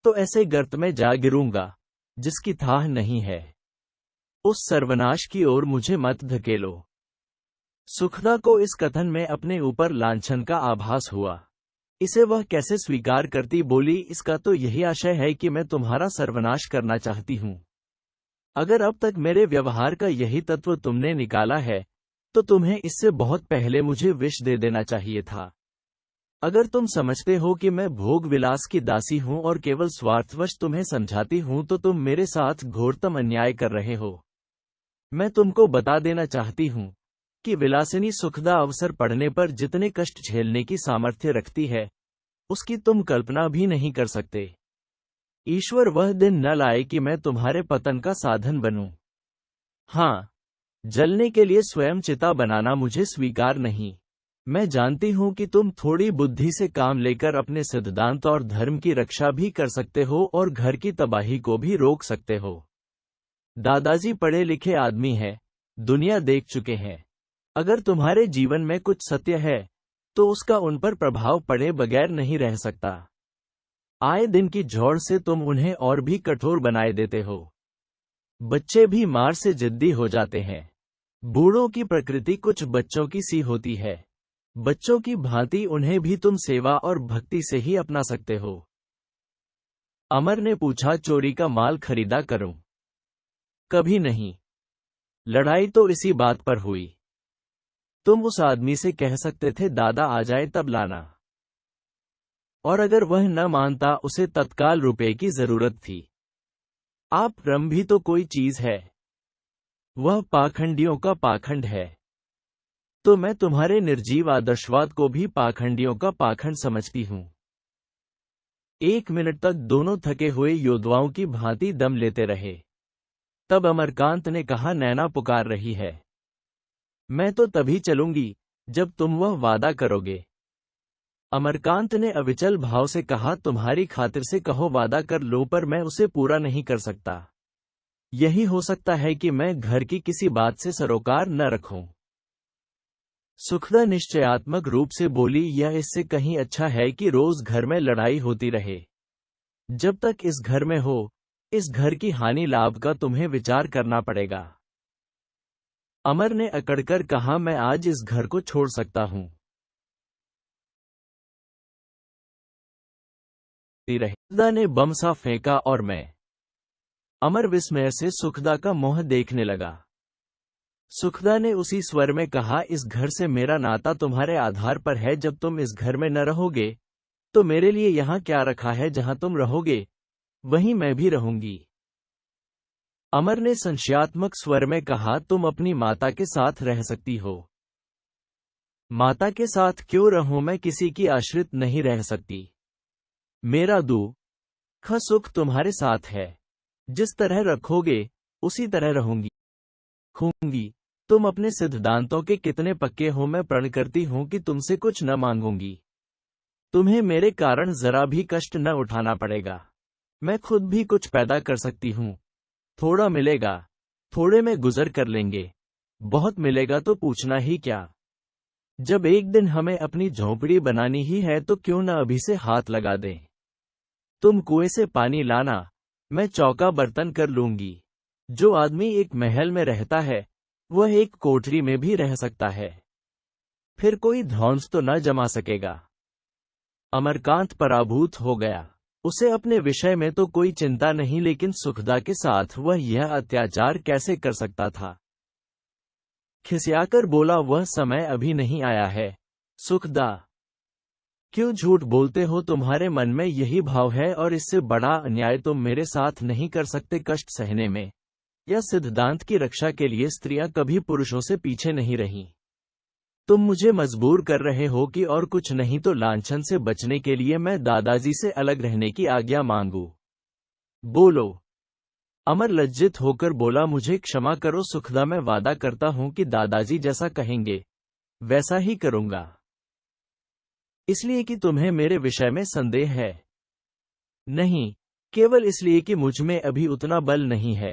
तो ऐसे गर्त में जा गिरूंगा जिसकी थाह नहीं है। उस सर्वनाश की ओर मुझे मत धकेलो। सुखदा को इस कथन में अपने ऊपर लांछन का आभास हुआ। इसे वह कैसे स्वीकार करती? बोली, इसका तो यही आशय है कि मैं तुम्हारा सर्वनाश करना चाहती हूं। अगर अब तक मेरे व्यवहार का यही तत्व तुमने निकाला है, तो तुम्हें इससे बहुत पहले मुझे विष दे देना चाहिए था। अगर तुम समझते हो कि मैं भोग विलास की दासी हूं और केवल स्वार्थवश तुम्हें समझाती हूं, तो तुम मेरे साथ घोरतम अन्याय कर रहे हो। मैं तुमको बता देना चाहती हूं कि विलासिनी सुखदा अवसर पड़ने पर जितने कष्ट झेलने की सामर्थ्य रखती है, उसकी तुम कल्पना भी नहीं कर सकते। ईश्वर वह दिन न लाए कि मैं तुम्हारे पतन का साधन बनूं। हाँ, जलने के लिए स्वयं चिता बनाना मुझे स्वीकार नहीं। मैं जानती हूं कि तुम थोड़ी बुद्धि से काम लेकर अपने सिद्धांत और धर्म की रक्षा भी कर सकते हो और घर की तबाही को भी रोक सकते हो। दादाजी पढ़े लिखे आदमी हैं, दुनिया देख चुके हैं। अगर तुम्हारे जीवन में कुछ सत्य है, तो उसका उन पर प्रभाव पड़े बगैर नहीं रह सकता। आए दिन की झोड़ से तुम उन्हें और भी कठोर बनाए देते हो। बच्चे भी मार से जिद्दी हो जाते हैं। बूढ़ों की प्रकृति कुछ बच्चों की सी होती है। बच्चों की भांति उन्हें भी तुम सेवा और भक्ति से ही अपना सकते हो। अमर ने पूछा, चोरी का माल खरीदा करूं? कभी नहीं। लड़ाई तो इसी बात पर हुई। तुम उस आदमी से कह सकते थे दादा आ जाए तब लाना। और अगर वह न मानता, उसे तत्काल रुपए की जरूरत थी। आप रम भी तो कोई चीज है। वह पाखंडियों का पाखंड है। तो मैं तुम्हारे निर्जीव आदर्शवाद को भी पाखंडियों का पाखंड समझती हूं। 1 मिनट तक दोनों थके हुए योद्धाओं की भांति दम लेते रहे। तब अमरकांत ने कहा, नैना पुकार रही है। मैं तो तभी चलूंगी जब तुम वह वादा करोगे। अमरकांत ने अविचल भाव से कहा, तुम्हारी खातिर से कहो वादा कर लो, पर मैं उसे पूरा नहीं कर सकता। यही हो सकता है कि मैं घर की किसी बात से सरोकार न रखूं। सुखदा निश्चयात्मक रूप से बोली, यह इससे कहीं अच्छा है कि रोज घर में लड़ाई होती रहे। जब तक इस घर में हो, इस घर की हानि लाभ का तुम्हें विचार करना पड़ेगा। अमर ने अकड़कर कहा, मैं आज इस घर को छोड़ सकता हूं। सुखदा ने बम सा फेंका और मैं। अमर विस्मय से सुखदा का मुंह देखने लगा। सुखदा ने उसी स्वर में कहा, इस घर से मेरा नाता तुम्हारे आधार पर है। जब तुम इस घर में न रहोगे तो मेरे लिए यहां क्या रखा है। जहां तुम रहोगे वहीं मैं भी रहूंगी। अमर ने संशयात्मक स्वर में कहा, तुम अपनी माता के साथ रह सकती हो। माता के साथ क्यों रहूं, मैं किसी की आश्रित नहीं रह सकती। मेरा दुख सुख तुम्हारे साथ है। जिस तरह रखोगे उसी तरह रहूंगी। तुम अपने सिद्धांतों के कितने पक्के हो, मैं प्रण करती हूं कि तुमसे कुछ न मांगूंगी। तुम्हें मेरे कारण जरा भी कष्ट न उठाना पड़ेगा। मैं खुद भी कुछ पैदा कर सकती हूं। थोड़ा मिलेगा, थोड़े में गुजर कर लेंगे। बहुत मिलेगा तो पूछना ही क्या। जब एक दिन हमें अपनी झोंपड़ी बनानी ही है तो क्यों न अभी से हाथ लगा दें। तुम कुएं से पानी लाना, मैं चौका बर्तन कर लूंगी। जो आदमी एक महल में रहता है वह एक कोठरी में भी रह सकता है। फिर कोई ध्वंस तो न जमा सकेगा। अमरकांत पराभूत हो गया। उसे अपने विषय में तो कोई चिंता नहीं, लेकिन सुखदा के साथ वह यह अत्याचार कैसे कर सकता था। खिसियाकर बोला, वह समय अभी नहीं आया है। सुखदा, क्यों झूठ बोलते हो। तुम्हारे मन में यही भाव है और इससे बड़ा अन्याय तुम मेरे साथ नहीं कर सकते। कष्ट सहने में या सिद्धांत की रक्षा के लिए स्त्रियां कभी पुरुषों से पीछे नहीं रहीं। तुम मुझे मजबूर कर रहे हो कि और कुछ नहीं तो लांछन से बचने के लिए मैं दादाजी से अलग रहने की आज्ञा मांगू। बोलो। अमर लज्जित होकर बोला, मुझे क्षमा करो सुखदा, मैं वादा करता हूं कि दादाजी जैसा कहेंगे वैसा ही करूंगा। इसलिए कि तुम्हें मेरे विषय में संदेह है? नहीं, केवल इसलिए कि मुझ में अभी उतना बल नहीं है।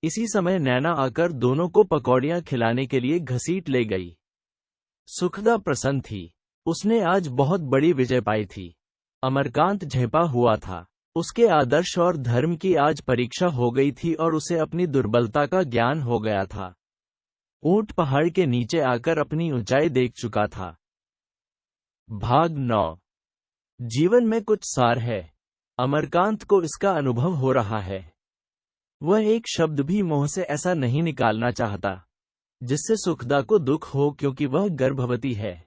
इसी समय नैना आकर दोनों को पकौड़ियां खिलाने के लिए घसीट ले गई। सुखदा प्रसन्न थी। उसने आज बहुत बड़ी विजय पाई थी। अमरकांत झेपा हुआ था। उसके आदर्श और धर्म की आज परीक्षा हो गई थी और उसे अपनी दुर्बलता का ज्ञान हो गया था। ऊंट पहाड़ के नीचे आकर अपनी ऊंचाई देख चुका था। भाग 9। जीवन में कुछ सार है। अमरकांत को इसका अनुभव हो रहा है। वह एक शब्द भी मुंह से ऐसा नहीं निकालना चाहता जिससे सुखदा को दुख हो, क्योंकि वह गर्भवती है।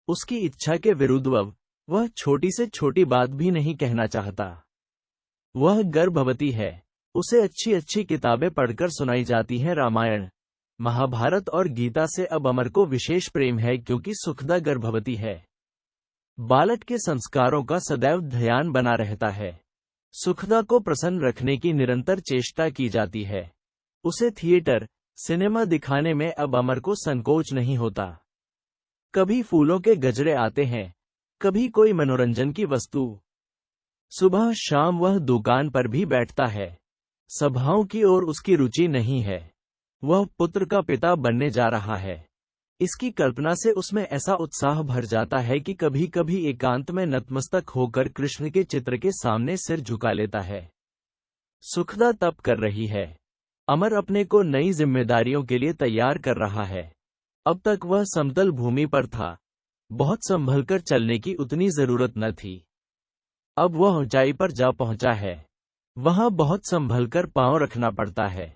उसकी इच्छा के विरुद्ध वह छोटी से छोटी बात भी नहीं कहना चाहता। वह गर्भवती है। उसे अच्छी अच्छी किताबें पढ़कर सुनाई जाती हैं। रामायण, महाभारत और गीता से अब अमर को विशेष प्रेम है, क्योंकि सुखदा गर्भवती है। बालक के संस्कारों का सदैव ध्यान बना रहता है। सुखदा को प्रसन्न रखने की निरंतर चेष्टा की जाती है। उसे थिएटर, सिनेमा दिखाने में अब अमर को संकोच नहीं होता। कभी फूलों के गजरे आते हैं, कभी कोई मनोरंजन की वस्तु। सुबह शाम वह दुकान पर भी बैठता है। सभाओं की ओर उसकी रुचि नहीं है। वह पुत्र का पिता बनने जा रहा है। इसकी कल्पना से उसमें ऐसा उत्साह भर जाता है कि कभी कभी एकांत में नतमस्तक होकर कृष्ण के चित्र के सामने सिर झुका लेता है। सुखदा तप कर रही है। अमर अपने को नई जिम्मेदारियों के लिए तैयार कर रहा है। अब तक वह समतल भूमि पर था। बहुत संभलकर चलने की उतनी जरूरत न थी। अब वह ऊंचाई पर जा पहुंचा है। वहां बहुत संभलकर पांव रखना पड़ता है।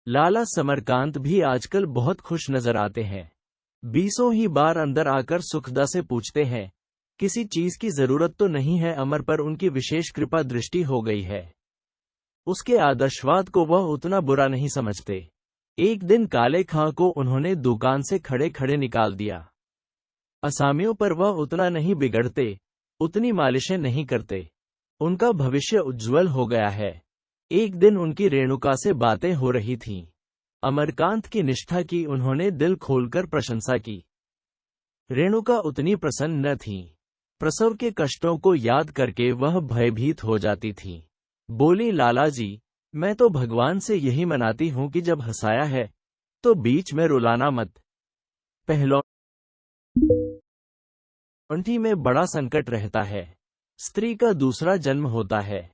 लाला समरकांत भी आजकल बहुत खुश नजर आते हैं। बीसों ही बार अंदर आकर सुखदा से पूछते हैं, किसी चीज की जरूरत तो नहीं है। अमर पर उनकी विशेष कृपा दृष्टि हो गई है। उसके आदर्शवाद को वह उतना बुरा नहीं समझते। एक दिन काले खां को उन्होंने दुकान से खड़े खड़े निकाल दिया। असामियों पर वह उतना नहीं बिगड़ते, उतनी मालिशें नहीं करते। उनका भविष्य उज्जवल हो गया है। एक दिन उनकी रेणुका से बातें हो रही थीं। अमरकांत की निष्ठा की उन्होंने दिल खोलकर प्रशंसा की। रेणुका उतनी प्रसन्न न थी। प्रसव के कष्टों को याद करके वह भयभीत हो जाती थी। बोली, लाला जी, मैं तो भगवान से यही मनाती हूं कि जब हंसाया है तो बीच में रुलाना मत। पहलौठी में बड़ा संकट रहता है। स्त्री का दूसरा जन्म होता है।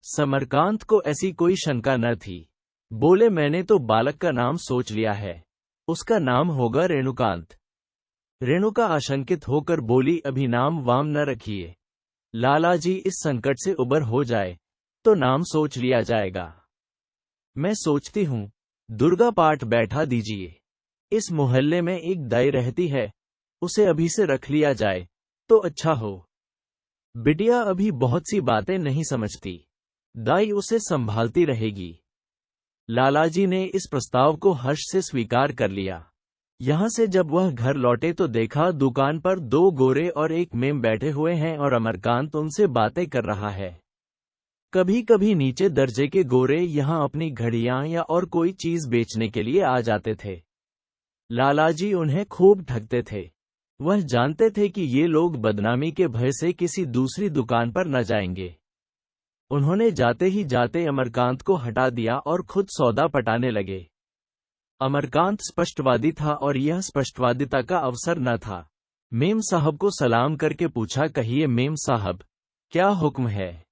समरकांत को ऐसी कोई शंका न थी। बोले, मैंने तो बालक का नाम सोच लिया है। उसका नाम होगा रेणुकांत। रेणुका आशंकित होकर बोली, अभी नाम वाम न रखिए। लाला जी इस संकट से उबर हो जाए तो नाम सोच लिया जाएगा। मैं सोचती हूँ दुर्गा पाठ बैठा दीजिए। इस मोहल्ले में एक दाई रहती है, उसे अभी से रख लिया जाए तो अच्छा हो। बिटिया अभी बहुत सी बातें नहीं समझती, दाई उसे संभालती रहेगी। लालाजी ने इस प्रस्ताव को हर्ष से स्वीकार कर लिया। यहां से जब वह घर लौटे तो देखा दुकान पर 2 गोरे और एक मेम बैठे हुए हैं और अमरकांत उनसे बातें कर रहा है। कभी कभी नीचे दर्जे के गोरे यहां अपनी घड़ियां या और कोई चीज बेचने के लिए आ जाते थे। लालाजी उन्हें खूब ठगते थे। वह जानते थे कि ये लोग बदनामी के भय से किसी दूसरी दुकान पर न जाएंगे। उन्होंने जाते ही जाते अमरकांत को हटा दिया और खुद सौदा पटाने लगे। अमरकांत स्पष्टवादी था और यह स्पष्टवादिता का अवसर न था। मेम साहब को सलाम करके पूछा, कहिए मेम साहब, क्या हुक्म है?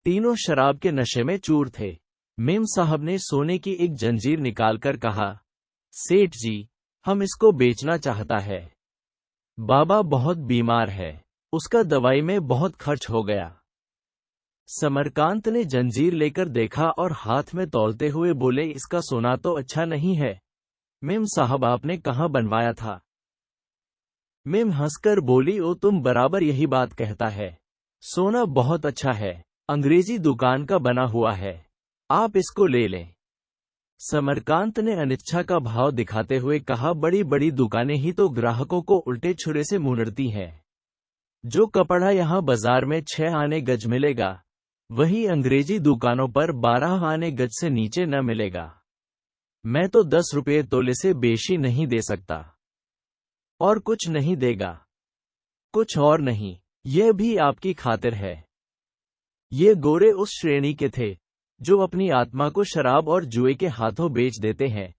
तीनों शराब के नशे में चूर थे। मेम साहब ने सोने की एक जंजीर निकालकर कहा, सेठ जी, हम इसको बेचना चाहता है। बाबा बहुत बीमार है, उसका दवाई में बहुत खर्च हो गया। समरकांत ने जंजीर लेकर देखा और हाथ में तौलते हुए बोले, इसका सोना तो अच्छा नहीं है। मेम साहब, आपने कहाँ बनवाया था? मेम हंसकर बोली, ओ तुम बराबर यही बात कहता है। सोना बहुत अच्छा है, अंग्रेजी दुकान का बना हुआ है, आप इसको ले लें। समरकांत ने अनिच्छा का भाव दिखाते हुए कहा, बड़ी बड़ी दुकानें ही तो ग्राहकों को उल्टे छुरे से मुनरती हैं। जो कपड़ा यहाँ बाजार में 6 आने गज मिलेगा, वही अंग्रेजी दुकानों पर 12 आने गज से नीचे न मिलेगा। मैं तो 10 रुपये तोले से बेशी नहीं दे सकता। और कुछ नहीं देगा? कुछ और नहीं, यह भी आपकी खातिर है। ये गोरे उस श्रेणी के थे जो अपनी आत्मा को शराब और जुए के हाथों बेच देते हैं।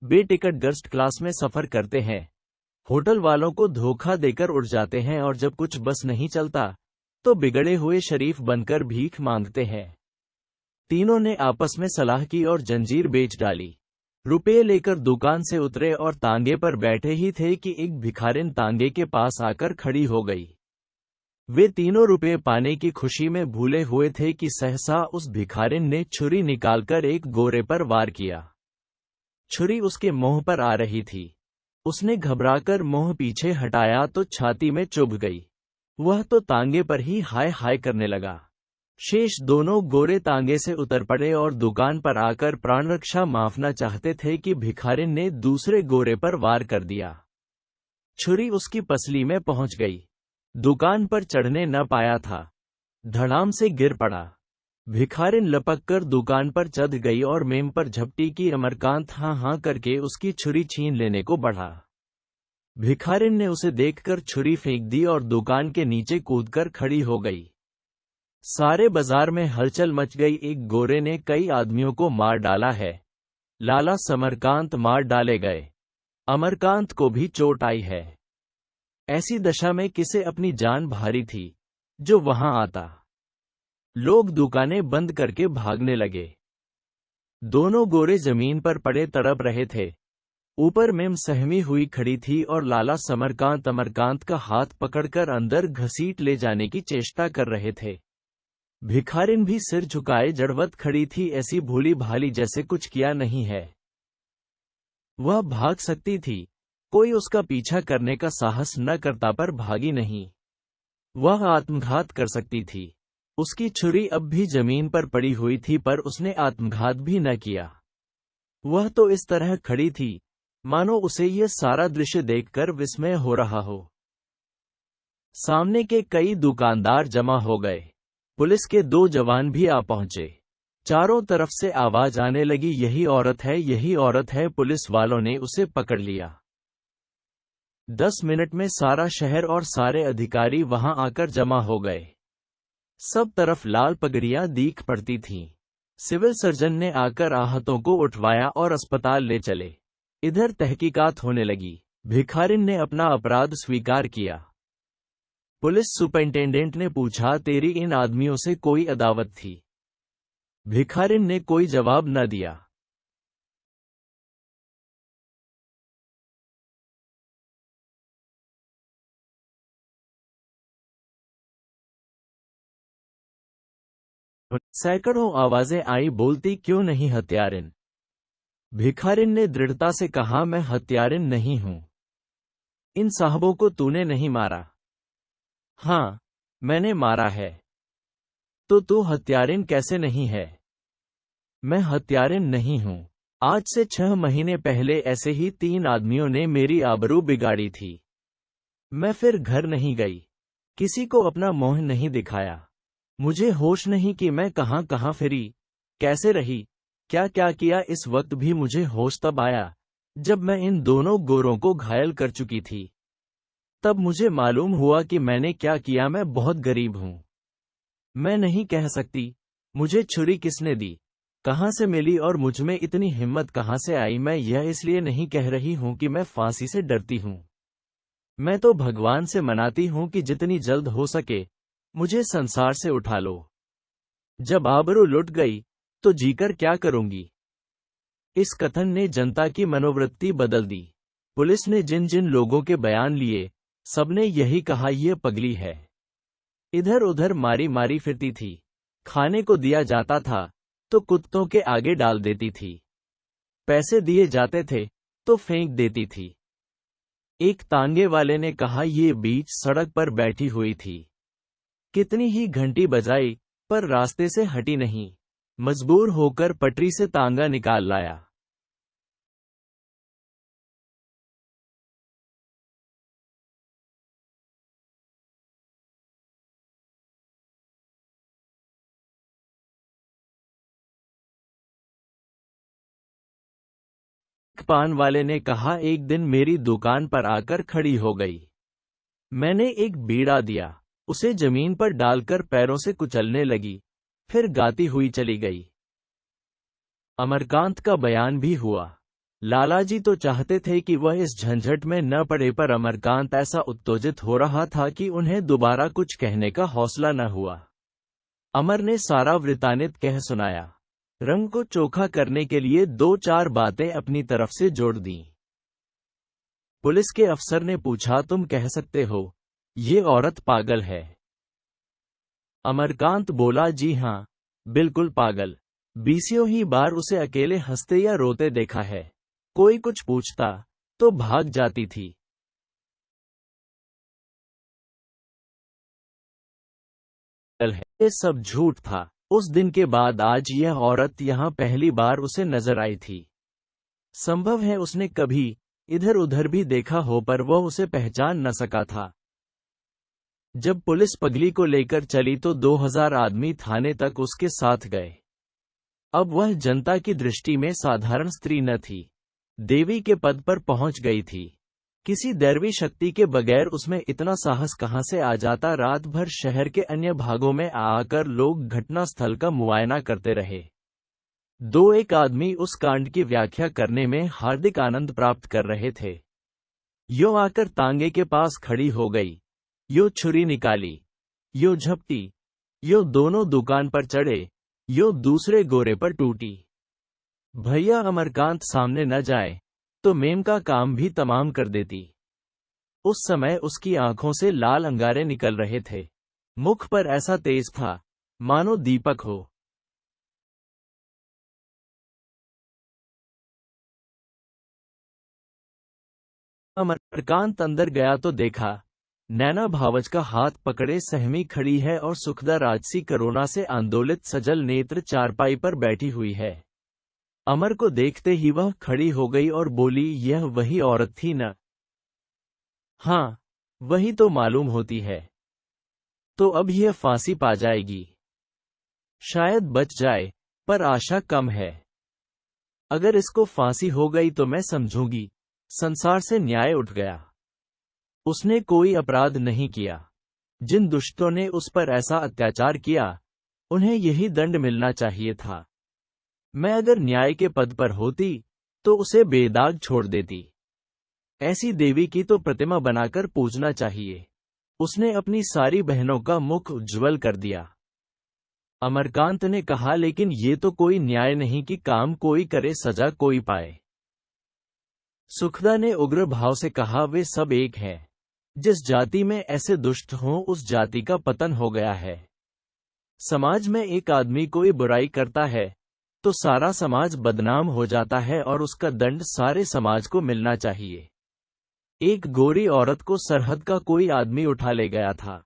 बेटिकट फर्स्ट क्लास में सफर करते हैं, होटल वालों को धोखा देकर उड़ जाते हैं और जब कुछ बस नहीं चलता तो बिगड़े हुए शरीफ बनकर भीख मांगते हैं। तीनों ने आपस में सलाह की और जंजीर बेच डाली। रुपये लेकर दुकान से उतरे और तांगे पर बैठे ही थे कि एक भिखारिन तांगे के पास आकर खड़ी हो गई। वे तीनों रुपये पाने की खुशी में भूले हुए थे कि सहसा उस भिखारिन ने छुरी निकालकर एक गोरे पर वार किया। छुरी उसके मुंह पर आ रही थी। उसने घबराकर मुंह पीछे हटाया तो छाती में चुभ गई। वह तो तांगे पर ही हाय हाय करने लगा। शेष दोनों गोरे तांगे से उतर पड़े और दुकान पर आकर प्राण रक्षा माफना चाहते थे कि भिखारिन ने दूसरे गोरे पर वार कर दिया। छुरी उसकी पसली में पहुंच गई। दुकान पर चढ़ने न पाया था, धड़ाम से गिर पड़ा। भिखारिन लपक कर दुकान पर चढ़ गई और मेम पर झपटी की। अमरकांत हाँ हाँ करके उसकी छुरी छीन लेने को बढ़ा। भिखारिन ने उसे देखकर छुरी फेंक दी और दुकान के नीचे कूदकर खड़ी हो गई। सारे बाजार में हलचल मच गई। एक गोरे ने कई आदमियों को मार डाला है। लाला समरकांत मार डाले गए। अमरकांत को भी चोट आई है। ऐसी दशा में किसे अपनी जान भारी थी जो वहां आता। लोग दुकानें बंद करके भागने लगे। दोनों गोरे जमीन पर पड़े तड़प रहे थे। ऊपर मेम सहमी हुई खड़ी थी और लाला समरकांत अमरकांत का हाथ पकड़कर अंदर घसीट ले जाने की चेष्टा कर रहे थे। भिखारिन भी सिर झुकाए जड़वत खड़ी थी, ऐसी भूली भाली जैसे कुछ किया नहीं है। वह भाग सकती थी, कोई उसका पीछा करने का साहस न करता, पर भागी नहीं। वह आत्मघात कर सकती थी। उसकी छुरी अब भी जमीन पर पड़ी हुई थी, पर उसने आत्मघात भी न किया। वह तो इस तरह खड़ी थी मानो उसे यह सारा दृश्य देखकर विस्मय हो रहा हो। सामने के कई दुकानदार जमा हो गए। पुलिस के 2 जवान भी आ पहुंचे। चारों तरफ से आवाज आने लगी, यही औरत है, यही औरत है। पुलिस वालों ने उसे पकड़ लिया। 10 मिनट में सारा शहर और सारे अधिकारी वहां आकर जमा हो गए। सब तरफ लाल पगड़ियां दीख पड़ती थीं। सिविल सर्जन ने आकर आहतों को उठवाया और अस्पताल ले चले। इधर तहकीकात होने लगी। भिखारिन ने अपना अपराध स्वीकार किया। पुलिस सुपरिंटेंडेंट ने पूछा, तेरी इन आदमियों से कोई अदावत थी? भिखारिन ने कोई जवाब न दिया। सैकड़ों आवाजें आई, बोलती क्यों नहीं हत्यारिन? भिखारिन ने दृढ़ता से कहा, मैं हत्यारिन नहीं हूं। इन साहबों को तूने नहीं मारा? हाँ, मैंने मारा है। तो तू हत्यारिन कैसे नहीं है? मैं हत्यारिन नहीं हूं। आज से 6 महीने पहले ऐसे ही 3 आदमियों ने मेरी आबरू बिगाड़ी थी। मैं फिर घर नहीं गई, किसी को अपना मोह नहीं दिखाया। मुझे होश नहीं कि मैं कहां कहां फिरी, कैसे रही, क्या क्या किया। इस वक्त भी मुझे होश तब आया जब मैं इन दोनों गोरों को घायल कर चुकी थी। तब मुझे मालूम हुआ कि मैंने क्या किया। मैं बहुत गरीब हूं। मैं नहीं कह सकती मुझे छुरी किसने दी, कहां से मिली और मुझमें इतनी हिम्मत कहां से आई। मैं यह इसलिए नहीं कह रही हूं कि मैं फांसी से डरती हूं। मैं तो भगवान से मनाती हूं कि जितनी जल्द हो सके मुझे संसार से उठा लो। जब आबरू लुट गई तो जीकर क्या करूंगी। इस कथन ने जनता की मनोवृत्ति बदल दी। पुलिस ने जिन जिन लोगों के बयान लिए, सबने यही कहा, यह पगली है। इधर उधर मारी मारी फिरती थी। खाने को दिया जाता था तो कुत्तों के आगे डाल देती थी। पैसे दिए जाते थे तो फेंक देती थी। एक तांगे वाले ने कहा, ये बीच सड़क पर बैठी हुई थी, कितनी ही घंटी बजाई पर रास्ते से हटी नहीं। मजबूर होकर पटरी से तांगा निकाल लाया। पान वाले ने कहा, एक दिन मेरी दुकान पर आकर खड़ी हो गई। मैंने एक बीड़ा दिया, उसे जमीन पर डालकर पैरों से कुचलने लगी, फिर गाती हुई चली गई। अमरकांत का बयान भी हुआ। लालाजी तो चाहते थे कि वह इस झंझट में न पड़े, पर अमरकांत ऐसा उत्तेजित हो रहा था कि उन्हें दोबारा कुछ कहने का हौसला न हुआ। अमर ने सारा वृतांत कह सुनाया। रंग को चोखा करने के लिए 2-4 बातें अपनी तरफ से जोड़ दी। पुलिस के अफसर ने पूछा, तुम कह सकते हो ये औरत पागल है? अमरकांत बोला, जी हां, बिल्कुल पागल। 20 ही बार उसे अकेले हंसते या रोते देखा है। कोई कुछ पूछता तो भाग जाती थी। ये सब झूठ था। उस दिन के बाद आज यह औरत यहां पहली बार उसे नजर आई थी। संभव है उसने कभी इधर उधर भी देखा हो, पर वह उसे पहचान न सका था। जब पुलिस पगली को लेकर चली तो 2000 आदमी थाने तक उसके साथ गए। अब वह जनता की दृष्टि में साधारण स्त्री न थी, देवी के पद पर पहुंच गई थी। किसी दैवी शक्ति के बगैर उसमें इतना साहस कहां से आ जाता। रात भर शहर के अन्य भागों में आकर लोग घटना स्थल का मुआयना करते रहे। 2-1 आदमी उस कांड की व्याख्या करने में हार्दिक आनंद प्राप्त कर रहे थे। यो आकर तांगे के पास खड़ी हो गई, यो छुरी निकाली, यो झपटी, यो दोनों दुकान पर चढ़े, यो दूसरे गोरे पर टूटी। भैया अमरकांत सामने न जाए तो मेम का काम भी तमाम कर देती। उस समय उसकी आंखों से लाल अंगारे निकल रहे थे। मुख पर ऐसा तेज था मानो दीपक हो। अमरकांत अंदर गया तो देखा नैना भावच का हाथ पकड़े सहमी खड़ी है और सुखदा राजसी कोरोना से आंदोलित सजल नेत्र चारपाई पर बैठी हुई है। अमर को देखते ही वह खड़ी हो गई और बोली, यह वही औरत थी न? हाँ, वही तो मालूम होती है। तो अब यह फांसी पा जाएगी। शायद बच जाए, पर आशा कम है। अगर इसको फांसी हो गई तो मैं समझूंगी संसार से न्याय उठ गया। उसने कोई अपराध नहीं किया। जिन दुष्टों ने उस पर ऐसा अत्याचार किया, उन्हें यही दंड मिलना चाहिए था। मैं अगर न्याय के पद पर होती तो उसे बेदाग छोड़ देती। ऐसी देवी की तो प्रतिमा बनाकर पूजना चाहिए। उसने अपनी सारी बहनों का मुख उज्ज्वल कर दिया। अमरकांत ने कहा, लेकिन ये तो कोई न्याय नहीं कि काम कोई करे सजा कोई पाए। सुखदा ने उग्र भाव से कहा, वे सब एक हैं। जिस जाति में ऐसे दुष्ट हों उस जाति का पतन हो गया है। समाज में एक आदमी कोई बुराई करता है तो सारा समाज बदनाम हो जाता है और उसका दंड सारे समाज को मिलना चाहिए। एक गोरी औरत को सरहद का कोई आदमी उठा ले गया था।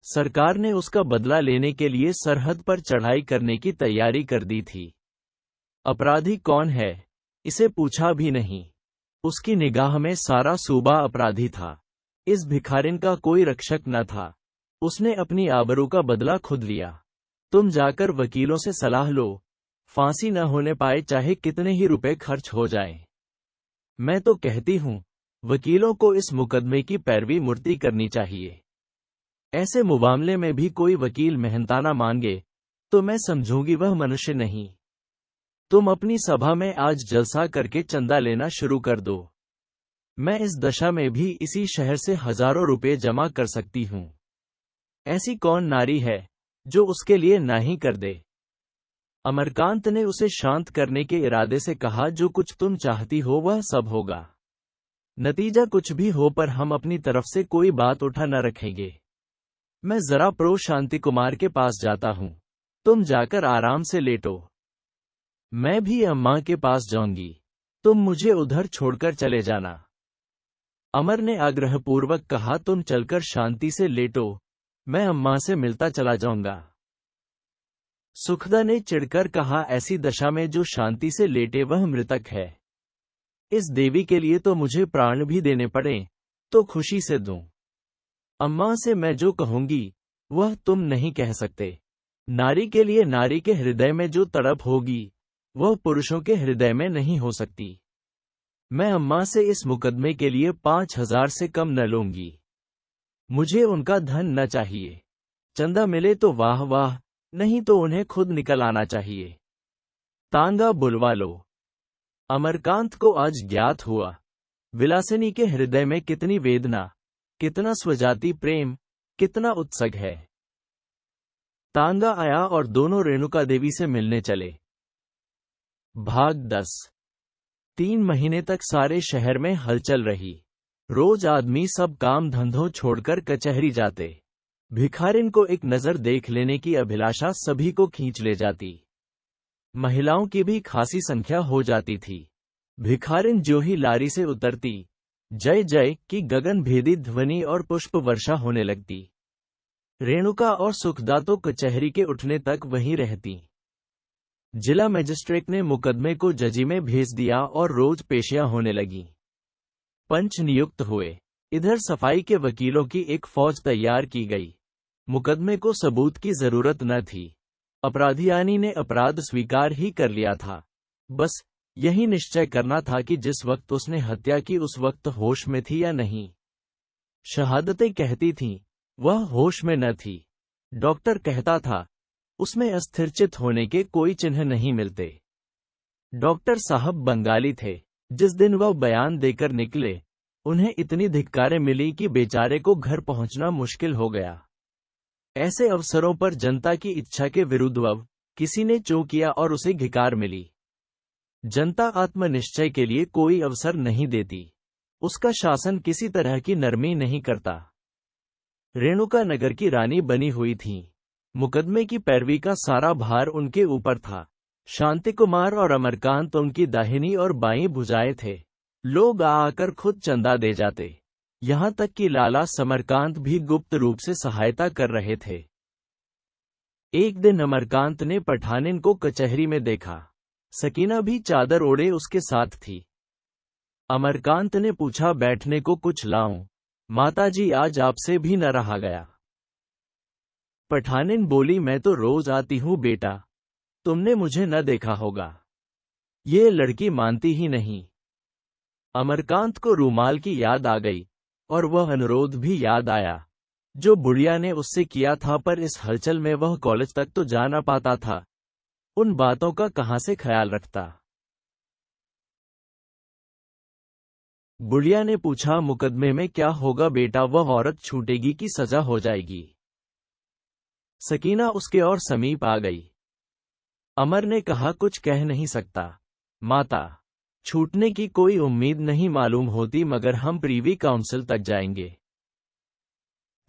सरकार ने उसका बदला लेने के लिए सरहद पर चढ़ाई करने की तैयारी कर दी थी। अपराधी कौन है, इसे पूछा भी नहीं। उसकी निगाह में सारा सूबा अपराधी था। इस भिखारिन का कोई रक्षक न था। उसने अपनी आबरू का बदला खुद लिया। तुम जाकर वकीलों से सलाह लो, फांसी न होने पाए चाहे कितने ही रुपए खर्च हो जाएं। मैं तो कहती हूं, वकीलों को इस मुकदमे की पैरवी मुर्ती करनी चाहिए। ऐसे मुमामले में भी कोई वकील मेहनताना मांगे तो मैं समझूंगी वह मनुष्य नहीं। तुम अपनी सभा में आज जलसा करके चंदा लेना शुरू कर दो। मैं इस दशा में भी इसी शहर से हजारों रुपए जमा कर सकती हूँ। ऐसी कौन नारी है जो उसके लिए नहीं कर दे। अमरकांत ने उसे शांत करने के इरादे से कहा, जो कुछ तुम चाहती हो वह सब होगा। नतीजा कुछ भी हो पर हम अपनी तरफ से कोई बात उठा न रखेंगे। मैं जरा प्रो शांति कुमार के पास जाता हूँ। तुम जाकर आराम से लेटो। मैं भी अम्मा के पास जाऊंगी। तुम मुझे उधर छोड़कर चले जाना। अमर ने आग्रहपूर्वक कहा, तुम चलकर शांति से लेटो, मैं अम्मा से मिलता चला जाऊंगा। सुखदा ने चिढ़कर कहा, ऐसी दशा में जो शांति से लेटे वह मृतक है। इस देवी के लिए तो मुझे प्राण भी देने पड़े तो खुशी से दूं। अम्मा से मैं जो कहूंगी वह तुम नहीं कह सकते। नारी के लिए नारी के हृदय में जो तड़प होगी वह पुरुषों के हृदय में नहीं हो सकती। मैं अम्मा से इस मुकदमे के लिए 5,000 से कम न लूंगी। मुझे उनका धन न चाहिए। चंदा मिले तो वाह वाह, नहीं तो उन्हें खुद निकल आना चाहिए। तांगा बुलवा लो। अमरकांत को आज ज्ञात हुआ विलासिनी के हृदय में कितनी वेदना, कितना स्वजाति प्रेम, कितना उत्सग है। तांगा आया और दोनों रेणुका देवी से मिलने चले। भाग 10। 3 महीने तक सारे शहर में हलचल रही। रोज आदमी सब काम धंधों छोड़कर कचहरी जाते। भिखारिन को एक नजर देख लेने की अभिलाषा सभी को खींच ले जाती। महिलाओं की भी खासी संख्या हो जाती थी। भिखारिन जो ही लारी से उतरती, जय जय की गगन भेदी ध्वनि और पुष्प वर्षा होने लगती। रेणुका और सुखदा तो कचहरी के उठने तक वहीं रहती। जिला मजिस्ट्रेट ने मुकदमे को जजी में भेज दिया और रोज पेशियां होने लगी। पंच नियुक्त हुए। इधर सफाई के वकीलों की एक फौज तैयार की गई। मुकदमे को सबूत की जरूरत न थी। अपराधियानी ने अपराध स्वीकार ही कर लिया था। बस यही निश्चय करना था कि जिस वक्त उसने हत्या की उस वक्त होश में थी या नहीं। शहादतें कहती थीं, वह होश में न थी। डॉक्टर कहता था, उसमें अस्थिरचित होने के कोई चिन्ह नहीं मिलते। डॉक्टर साहब बंगाली थे। जिस दिन वह बयान देकर निकले, उन्हें इतनी धिक्कारें मिली कि बेचारे को घर पहुंचना मुश्किल हो गया। ऐसे अवसरों पर जनता की इच्छा के विरुद्ध किसी ने चो किया और उसे धिक्कार मिली। जनता आत्मनिश्चय के लिए कोई अवसर नहीं देती। उसका शासन किसी तरह की नरमी नहीं करता। रेणुका नगर की रानी बनी हुई थी। मुकदमे की पैरवी का सारा भार उनके ऊपर था। शांति कुमार और अमरकांत उनकी दाहिनी और बाईं भुजाएं थे। लोग आकर खुद चंदा दे जाते, यहाँ तक कि लाला समरकांत भी गुप्त रूप से सहायता कर रहे थे। एक दिन अमरकांत ने पठानिन को कचहरी में देखा। सकीना भी चादर ओढ़े उसके साथ थी। अमरकांत ने पूछा, बैठने को कुछ लाऊं? माताजी, आज आपसे भी न रहा गया। पठानिन बोली, मैं तो रोज आती हूँ बेटा, तुमने मुझे न देखा होगा। ये लड़की मानती ही नहीं। अमरकांत को रूमाल की याद आ गई और वह अनुरोध भी याद आया जो बुढ़िया ने उससे किया था, पर इस हलचल में वह कॉलेज तक तो जा न पाता था। उन बातों का कहां से ख्याल रखता। बुढ़िया ने पूछा, मुकदमे में क्या होगा बेटा? वह औरत छूटेगी कि सजा हो जाएगी? सकीना उसके और समीप आ गई। अमर ने कहा, कुछ कह नहीं सकता माता, छूटने की कोई उम्मीद नहीं मालूम होती, मगर हम प्रीवी काउंसिल तक जाएंगे।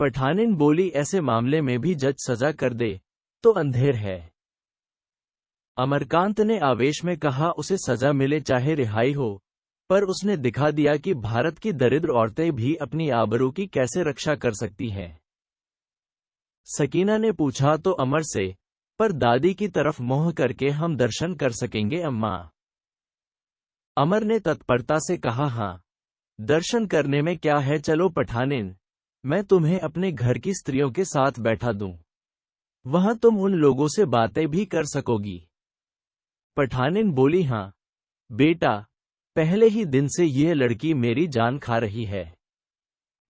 पठानिन बोली, ऐसे मामले में भी जज सजा कर दे तो अंधेर है। अमरकांत ने आवेश में कहा, उसे सजा मिले चाहे रिहाई हो, पर उसने दिखा दिया कि भारत की दरिद्र औरतें भी अपनी आबरू की कैसे रक्षा कर सकती हैं। सकीना ने पूछा, तो अमर से? पर दादी की तरफ मोह करके हम दर्शन कर सकेंगे अम्मा। अमर ने तत्परता से कहा, हाँ, दर्शन करने में क्या है, चलो पठानिन, मैं तुम्हें अपने घर की स्त्रियों के साथ बैठा दूं, वहां तुम उन लोगों से बातें भी कर सकोगी। पठानिन बोली, हाँ बेटा, पहले ही दिन से यह लड़की मेरी जान खा रही है।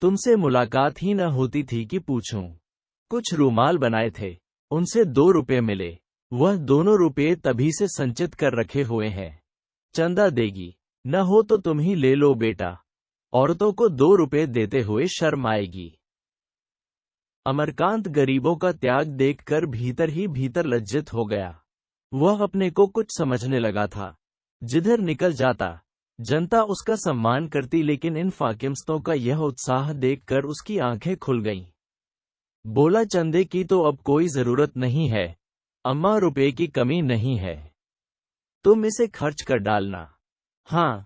तुमसे मुलाकात ही न होती थी कि पूछूं। कुछ रूमाल बनाए थे, उनसे 2 रुपये मिले। वह दोनों रुपये तभी से संचित कर रखे हुए हैं। चंदा देगी, न हो तो तुम ही ले लो बेटा। औरतों को 2 रुपये देते हुए शर्म आएगी। अमरकांत गरीबों का त्याग देखकर भीतर ही भीतर लज्जित हो गया। वह अपने को कुछ समझने लगा था। जिधर निकल जाता जनता उसका सम्मान करती, लेकिन इन फाकिमस्तों का यह उत्साह देखकर उसकी आंखें खुल गईं। बोला, चंदे की तो अब कोई जरूरत नहीं है अम्मा, रुपए की कमी नहीं है, तुम इसे खर्च कर डालना। हाँ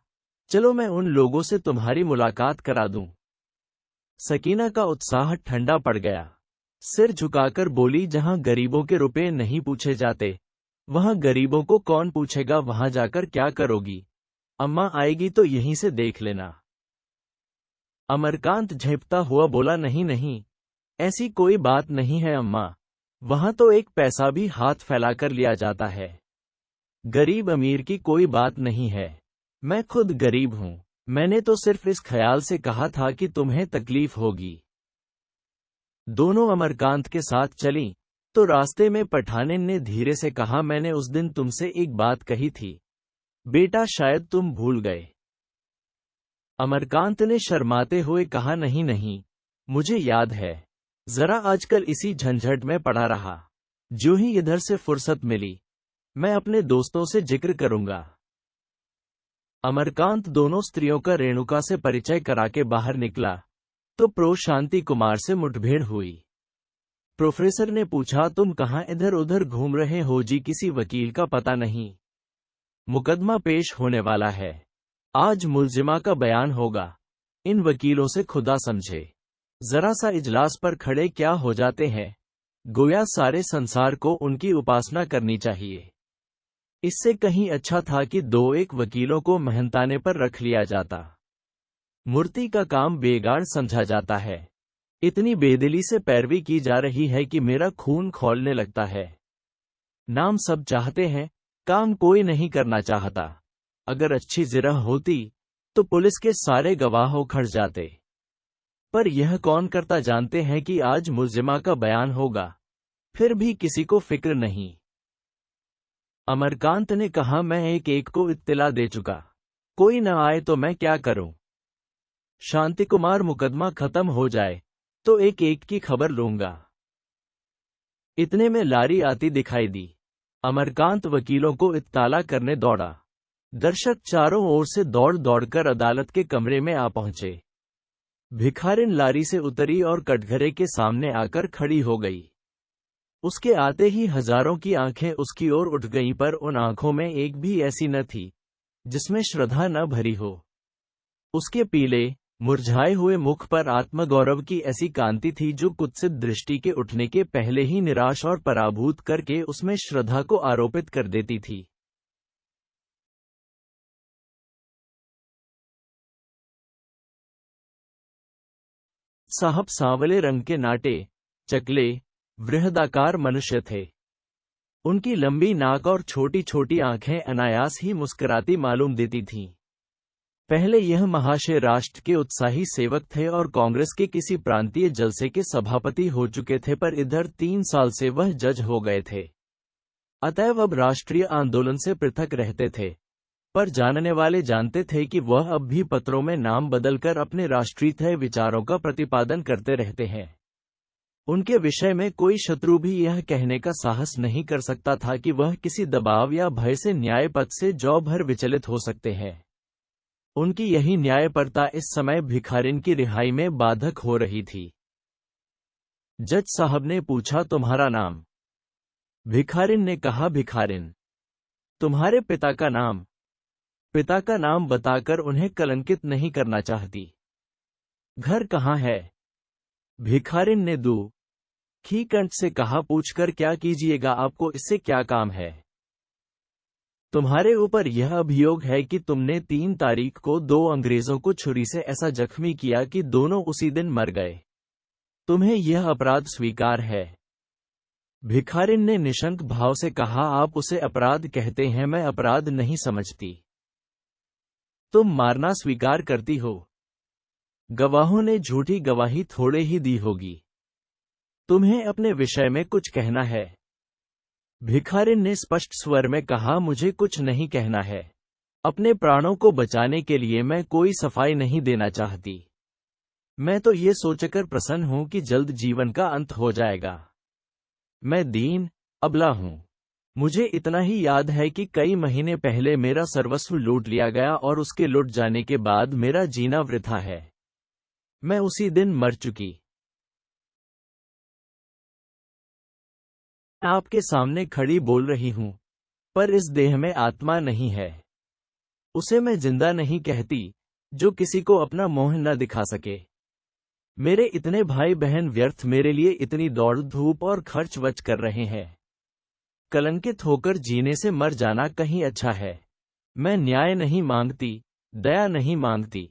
चलो, मैं उन लोगों से तुम्हारी मुलाकात करा दूं। सकीना का उत्साह ठंडा पड़ गया। सिर झुकाकर बोली, जहां गरीबों के रुपए नहीं पूछे जाते वहां गरीबों को कौन पूछेगा? वहां जाकर क्या करोगी? अम्मा आएगी तो यहीं से देख लेना। अमरकांत झेंपता हुआ बोला, नहीं नहीं, ऐसी कोई बात नहीं है अम्मा, वहां तो एक पैसा भी हाथ फैलाकर लिया जाता है। गरीब अमीर की कोई बात नहीं है, मैं खुद गरीब हूं। मैंने तो सिर्फ इस ख्याल से कहा था कि तुम्हें तकलीफ होगी। दोनों अमरकांत के साथ चलीं, तो रास्ते में पठानिन ने धीरे से कहा, मैंने उस दिन तुमसे एक बात कही थी बेटा, शायद तुम भूल गए। अमरकांत ने शर्माते हुए कहा, नहीं नहीं, मुझे याद है, जरा आजकल इसी झंझट में पड़ा रहा। जो ही इधर से फुर्सत मिली मैं अपने दोस्तों से जिक्र करूंगा। अमरकांत दोनों स्त्रियों का रेणुका से परिचय करा के बाहर निकला तो प्रो शांति कुमार से मुठभेड़ हुई। प्रोफेसर ने पूछा, तुम कहां इधर उधर घूम रहे हो जी? किसी वकील का पता नहीं? मुकदमा पेश होने वाला है, आज मुलजिमा का बयान होगा। इन वकीलों से खुदा समझे, जरा सा इजलास पर खड़े क्या हो जाते हैं, गोया सारे संसार को उनकी उपासना करनी चाहिए। इससे कहीं अच्छा था कि 2-1 वकीलों को मेहनताने पर रख लिया जाता। मूर्ति का काम बेगाड़ समझा जाता है। इतनी बेदिली से पैरवी की जा रही है कि मेरा खून खौलने लगता है। नाम सब चाहते हैं, काम कोई नहीं करना चाहता। अगर अच्छी जिरह होती तो पुलिस के सारे गवाह उखड़ जाते, पर यह कौन करता? जानते हैं कि आज मुलजिमा का बयान होगा, फिर भी किसी को फिक्र नहीं। अमरकांत ने कहा, मैं एक एक को इत्तिला दे चुका, कोई न आए तो मैं क्या करूं? शांति कुमार, मुकदमा खत्म हो जाए तो एक एक की खबर लूंगा। इतने में लारी आती दिखाई दी। अमरकांत वकीलों को इत्ताला करने दौड़ा। दर्शक चारों ओर से दौड़ दौड़कर अदालत के कमरे में आ पहुंचे। भिखारिन लारी से उतरी और कटघरे के सामने आकर खड़ी हो गई। उसके आते ही हजारों की आंखें उसकी ओर उठ गईं, पर उन आंखों में एक भी ऐसी न थी जिसमें श्रद्धा न भरी हो। उसके पीले, मुरझाए हुए मुख पर आत्मगौरव की ऐसी कांति थी जो कुत्सित दृष्टि के उठने के पहले ही निराश और पराभूत करके उसमें श्रद्धा को आरोपित कर देती थी। साहब सांवले रंग के नाटे, चकले, वृहदाकार मनुष्य थे। उनकी लंबी नाक और छोटी छोटी आंखें अनायास ही मुस्कुराती मालूम देती थीं। पहले यह महाशय राष्ट्र के उत्साही सेवक थे और कांग्रेस के किसी प्रांतीय जलसे के सभापति हो चुके थे, पर इधर 3 साल से वह जज हो गए थे। अतएव अब राष्ट्रीय आंदोलन से पृथक रहते थे, पर जानने वाले जानते थे कि वह अब भी पत्रों में नाम बदलकर अपने राष्ट्रीय विचारों का प्रतिपादन करते रहते हैं। उनके विषय में कोई शत्रु भी यह कहने का साहस नहीं कर सकता था कि वह किसी दबाव या भय से न्यायपथ से जौ भर विचलित हो सकते हैं। उनकी यही न्यायपरता इस समय भिखारिन की रिहाई में बाधक हो रही थी। जज साहब ने पूछा, तुम्हारा नाम? भिखारिन ने कहा, भिखारिन। तुम्हारे पिता का नाम? पिता का नाम बताकर उन्हें कलंकित नहीं करना चाहती। घर कहाँ है? भिखारिन ने दुखी कंठ से कहा, पूछकर क्या कीजिएगा, आपको इससे क्या काम है? तुम्हारे ऊपर यह अभियोग है कि तुमने 3 तारीख को 2 अंग्रेजों को छुरी से ऐसा जख्मी किया कि दोनों उसी दिन मर गए। तुम्हें यह अपराध स्वीकार है? भिखारिन ने निशंक भाव से कहा, आप उसे अपराध कहते हैं, मैं अपराध नहीं समझती। तुम मारना स्वीकार करती हो? गवाहों ने झूठी गवाही थोड़े ही दी होगी। तुम्हें अपने विषय में कुछ कहना है? भिखारिन ने स्पष्ट स्वर में कहा, मुझे कुछ नहीं कहना है। अपने प्राणों को बचाने के लिए मैं कोई सफाई नहीं देना चाहती। मैं तो ये सोचकर प्रसन्न हूं कि जल्द जीवन का अंत हो जाएगा। मैं दीन अबला हूं। मुझे इतना ही याद है कि कई महीने पहले मेरा सर्वस्व लूट लिया गया और उसके लुट जाने के बाद मेरा जीना वृथा है। मैं उसी दिन मर चुकी। आपके सामने खड़ी बोल रही हूं, पर इस देह में आत्मा नहीं है। उसे मैं जिंदा नहीं कहती, जो किसी को अपना मोह न दिखा सके। मेरे इतने भाई बहन व्यर्थ मेरे लिए इतनी दौड़ धूप और खर्च वर्च कर रहे हैं। कलंकित होकर जीने से मर जाना कहीं अच्छा है। मैं न्याय नहीं मांगती, दया नहीं मांगती,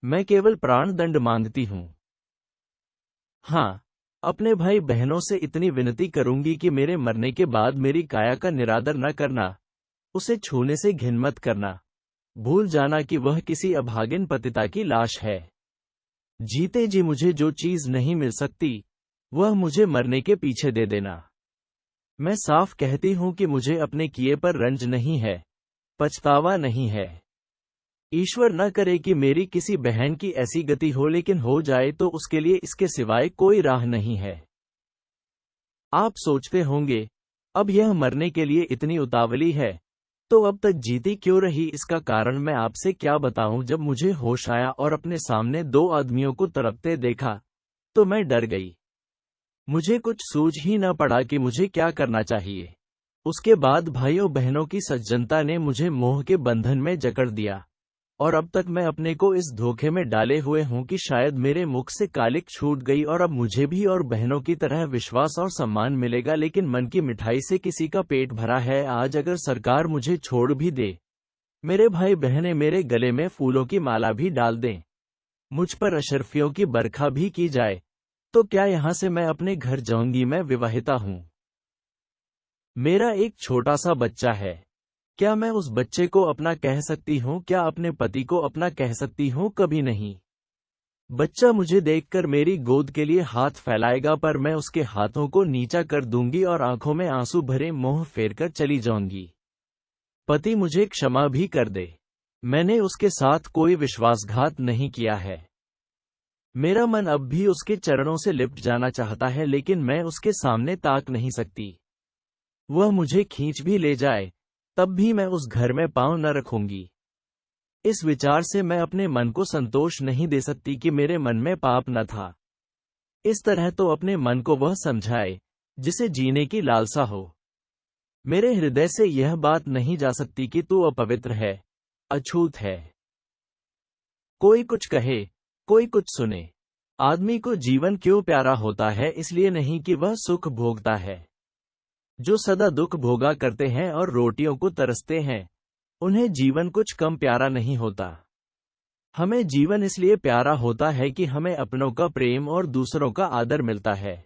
मैं केवल प्राण दंड मांगती हूं। हाँ, अपने भाई बहनों से इतनी विनती करूंगी कि मेरे मरने के बाद मेरी काया का निरादर न करना, उसे छूने से घिन मत करना, भूल जाना कि वह किसी अभागिन पतिता की लाश है। जीते जी मुझे जो चीज नहीं मिल सकती, वह मुझे मरने के पीछे दे देना। मैं साफ कहती हूं कि मुझे अपने किए पर रंज नहीं है, पछतावा नहीं है। ईश्वर न करे कि मेरी किसी बहन की ऐसी गति हो, लेकिन हो जाए तो उसके लिए इसके सिवाय कोई राह नहीं है। आप सोचते होंगे, अब यह मरने के लिए इतनी उतावली है, तो अब तक जीती क्यों रही? इसका कारण मैं आपसे क्या बताऊं। जब मुझे होश आया और अपने सामने 2 आदमियों को तड़पते देखा, तो मैं डर गई। मुझे कुछ सूझ ही न पड़ा कि मुझे क्या करना चाहिए। उसके बाद भाइयों बहनों की सज्जनता ने मुझे मोह के बंधन में जकड़ दिया, और अब तक मैं अपने को इस धोखे में डाले हुए हूं कि शायद मेरे मुख से कालिक छूट गई और अब मुझे भी और बहनों की तरह विश्वास और सम्मान मिलेगा, लेकिन मन की मिठाई से किसी का पेट भरा है। आज अगर सरकार मुझे छोड़ भी दे, मेरे भाई बहनें मेरे गले में फूलों की माला भी डाल दें, मुझ पर अशर्फियों की बरखा भी की जाए, तो क्या यहां से मैं अपने घर जाऊंगी? मैं विवाहिता हूं। मेरा एक छोटा सा बच्चा है। क्या मैं उस बच्चे को अपना कह सकती हूँ? क्या अपने पति को अपना कह सकती हूँ? कभी नहीं। बच्चा मुझे देखकर मेरी गोद के लिए हाथ फैलाएगा, पर मैं उसके हाथों को नीचा कर दूंगी और आंखों में आंसू भरे मोह फेरकर चली जाऊंगी। पति मुझे क्षमा भी कर दे, मैंने उसके साथ कोई विश्वासघात नहीं किया है। मेरा मन अब भी उसके चरणों से लिपट जाना चाहता है, लेकिन मैं उसके सामने ताक नहीं सकती। वह मुझे खींच भी ले जाए, तब भी मैं उस घर में पांव न रखूंगी। इस विचार से मैं अपने मन को संतोष नहीं दे सकती कि मेरे मन में पाप न था। इस तरह तो अपने मन को वह समझाए जिसे जीने की लालसा हो। मेरे हृदय से यह बात नहीं जा सकती कि तू अपवित्र है, अछूत है। कोई कुछ कहे, कोई कुछ सुने। आदमी को जीवन क्यों प्यारा होता है? इसलिए नहीं कि वह सुख भोगता है। जो सदा दुख भोगा करते हैं और रोटियों को तरसते हैं, उन्हें जीवन कुछ कम प्यारा नहीं होता। हमें जीवन इसलिए प्यारा होता है कि हमें अपनों का प्रेम और दूसरों का आदर मिलता है।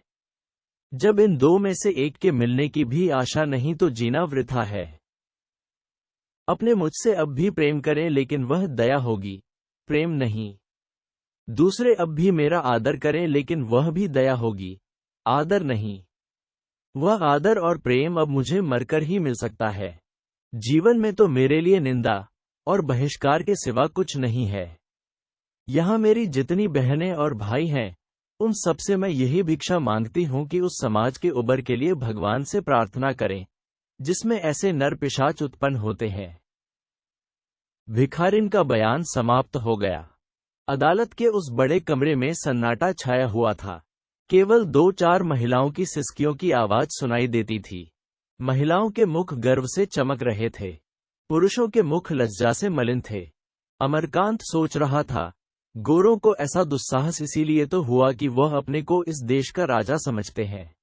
जब इन दो में से एक के मिलने की भी आशा नहीं तो जीना वृथा है। अपने मुझसे अब भी प्रेम करें, लेकिन वह दया होगी, प्रेम नहीं। दूसरे अब भी मेरा आदर करें, लेकिन वह भी दया होगी, आदर नहीं। वह आदर और प्रेम अब मुझे मरकर ही मिल सकता है। जीवन में तो मेरे लिए निंदा और बहिष्कार के सिवा कुछ नहीं है। यहाँ मेरी जितनी बहनें और भाई हैं, उन सबसे मैं यही भिक्षा मांगती हूँ कि उस समाज के उबर के लिए भगवान से प्रार्थना करें जिसमें ऐसे नर पिशाच उत्पन्न होते हैं। भिखारिन का बयान समाप्त हो गया। अदालत के उस बड़े कमरे में सन्नाटा छाया हुआ था। केवल 2-4 महिलाओं की सिसकियों की आवाज सुनाई देती थी। महिलाओं के मुख गर्व से चमक रहे थे, पुरुषों के मुख लज्जा से मलिन थे। अमरकांत सोच रहा था, गोरों को ऐसा दुस्साहस इसीलिए तो हुआ कि वह अपने को इस देश का राजा समझते हैं।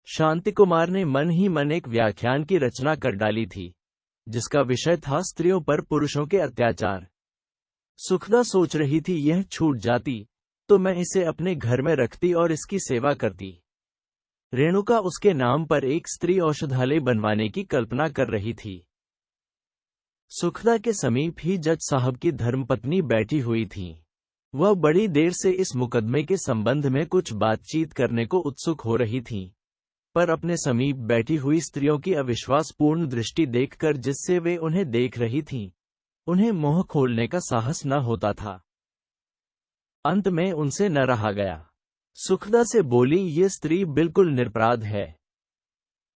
शांति कुमार ने मन ही मन एक व्याख्यान की रचना कर डाली थी, जिसका विषय था स्त्रियों पर पुरुषों के अत्याचार। सुखदा सोच रही थी, यह छूट जाती तो मैं इसे अपने घर में रखती और इसकी सेवा करती। रेणुका उसके नाम पर एक स्त्री औषधालय बनवाने की कल्पना कर रही थी। सुखदा के समीप ही जज साहब की धर्मपत्नी बैठी हुई थी। वह बड़ी देर से इस मुकदमे के संबंध में कुछ बातचीत करने को उत्सुक हो रही थी, पर अपने समीप बैठी हुई स्त्रियों की अविश्वासपूर्ण दृष्टि देखकर जिससे वे उन्हें देख रही थीं, उन्हें मुंह खोलने का साहस न होता था। अंत में उनसे न रहा गया। सुखदा से बोली, ये स्त्री बिल्कुल निरपराध है।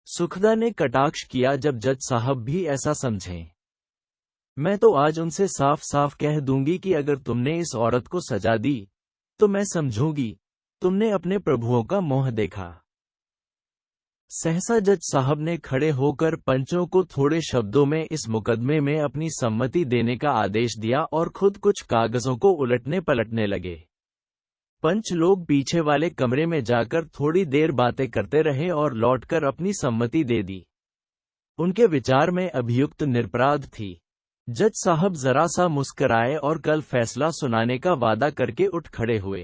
सुखदा ने कटाक्ष किया, जब जज साहब भी ऐसा समझें। मैं तो आज उनसे साफ साफ कह दूंगी कि अगर तुमने इस औरत को सजा दी तो मैं समझूंगी तुमने अपने प्रभुओं का मोह देखा। सहसा जज साहब ने खड़े होकर पंचों को थोड़े शब्दों में इस मुकदमे में अपनी सम्मति देने का आदेश दिया और खुद कुछ कागजों को उलटने पलटने लगे। पंच लोग पीछे वाले कमरे में जाकर थोड़ी देर बातें करते रहे और लौटकर अपनी सम्मति दे दी। उनके विचार में अभियुक्त निरपराध थी। जज साहब जरा सा मुस्कराए और कल फैसला सुनाने का वादा करके उठ खड़े हुए।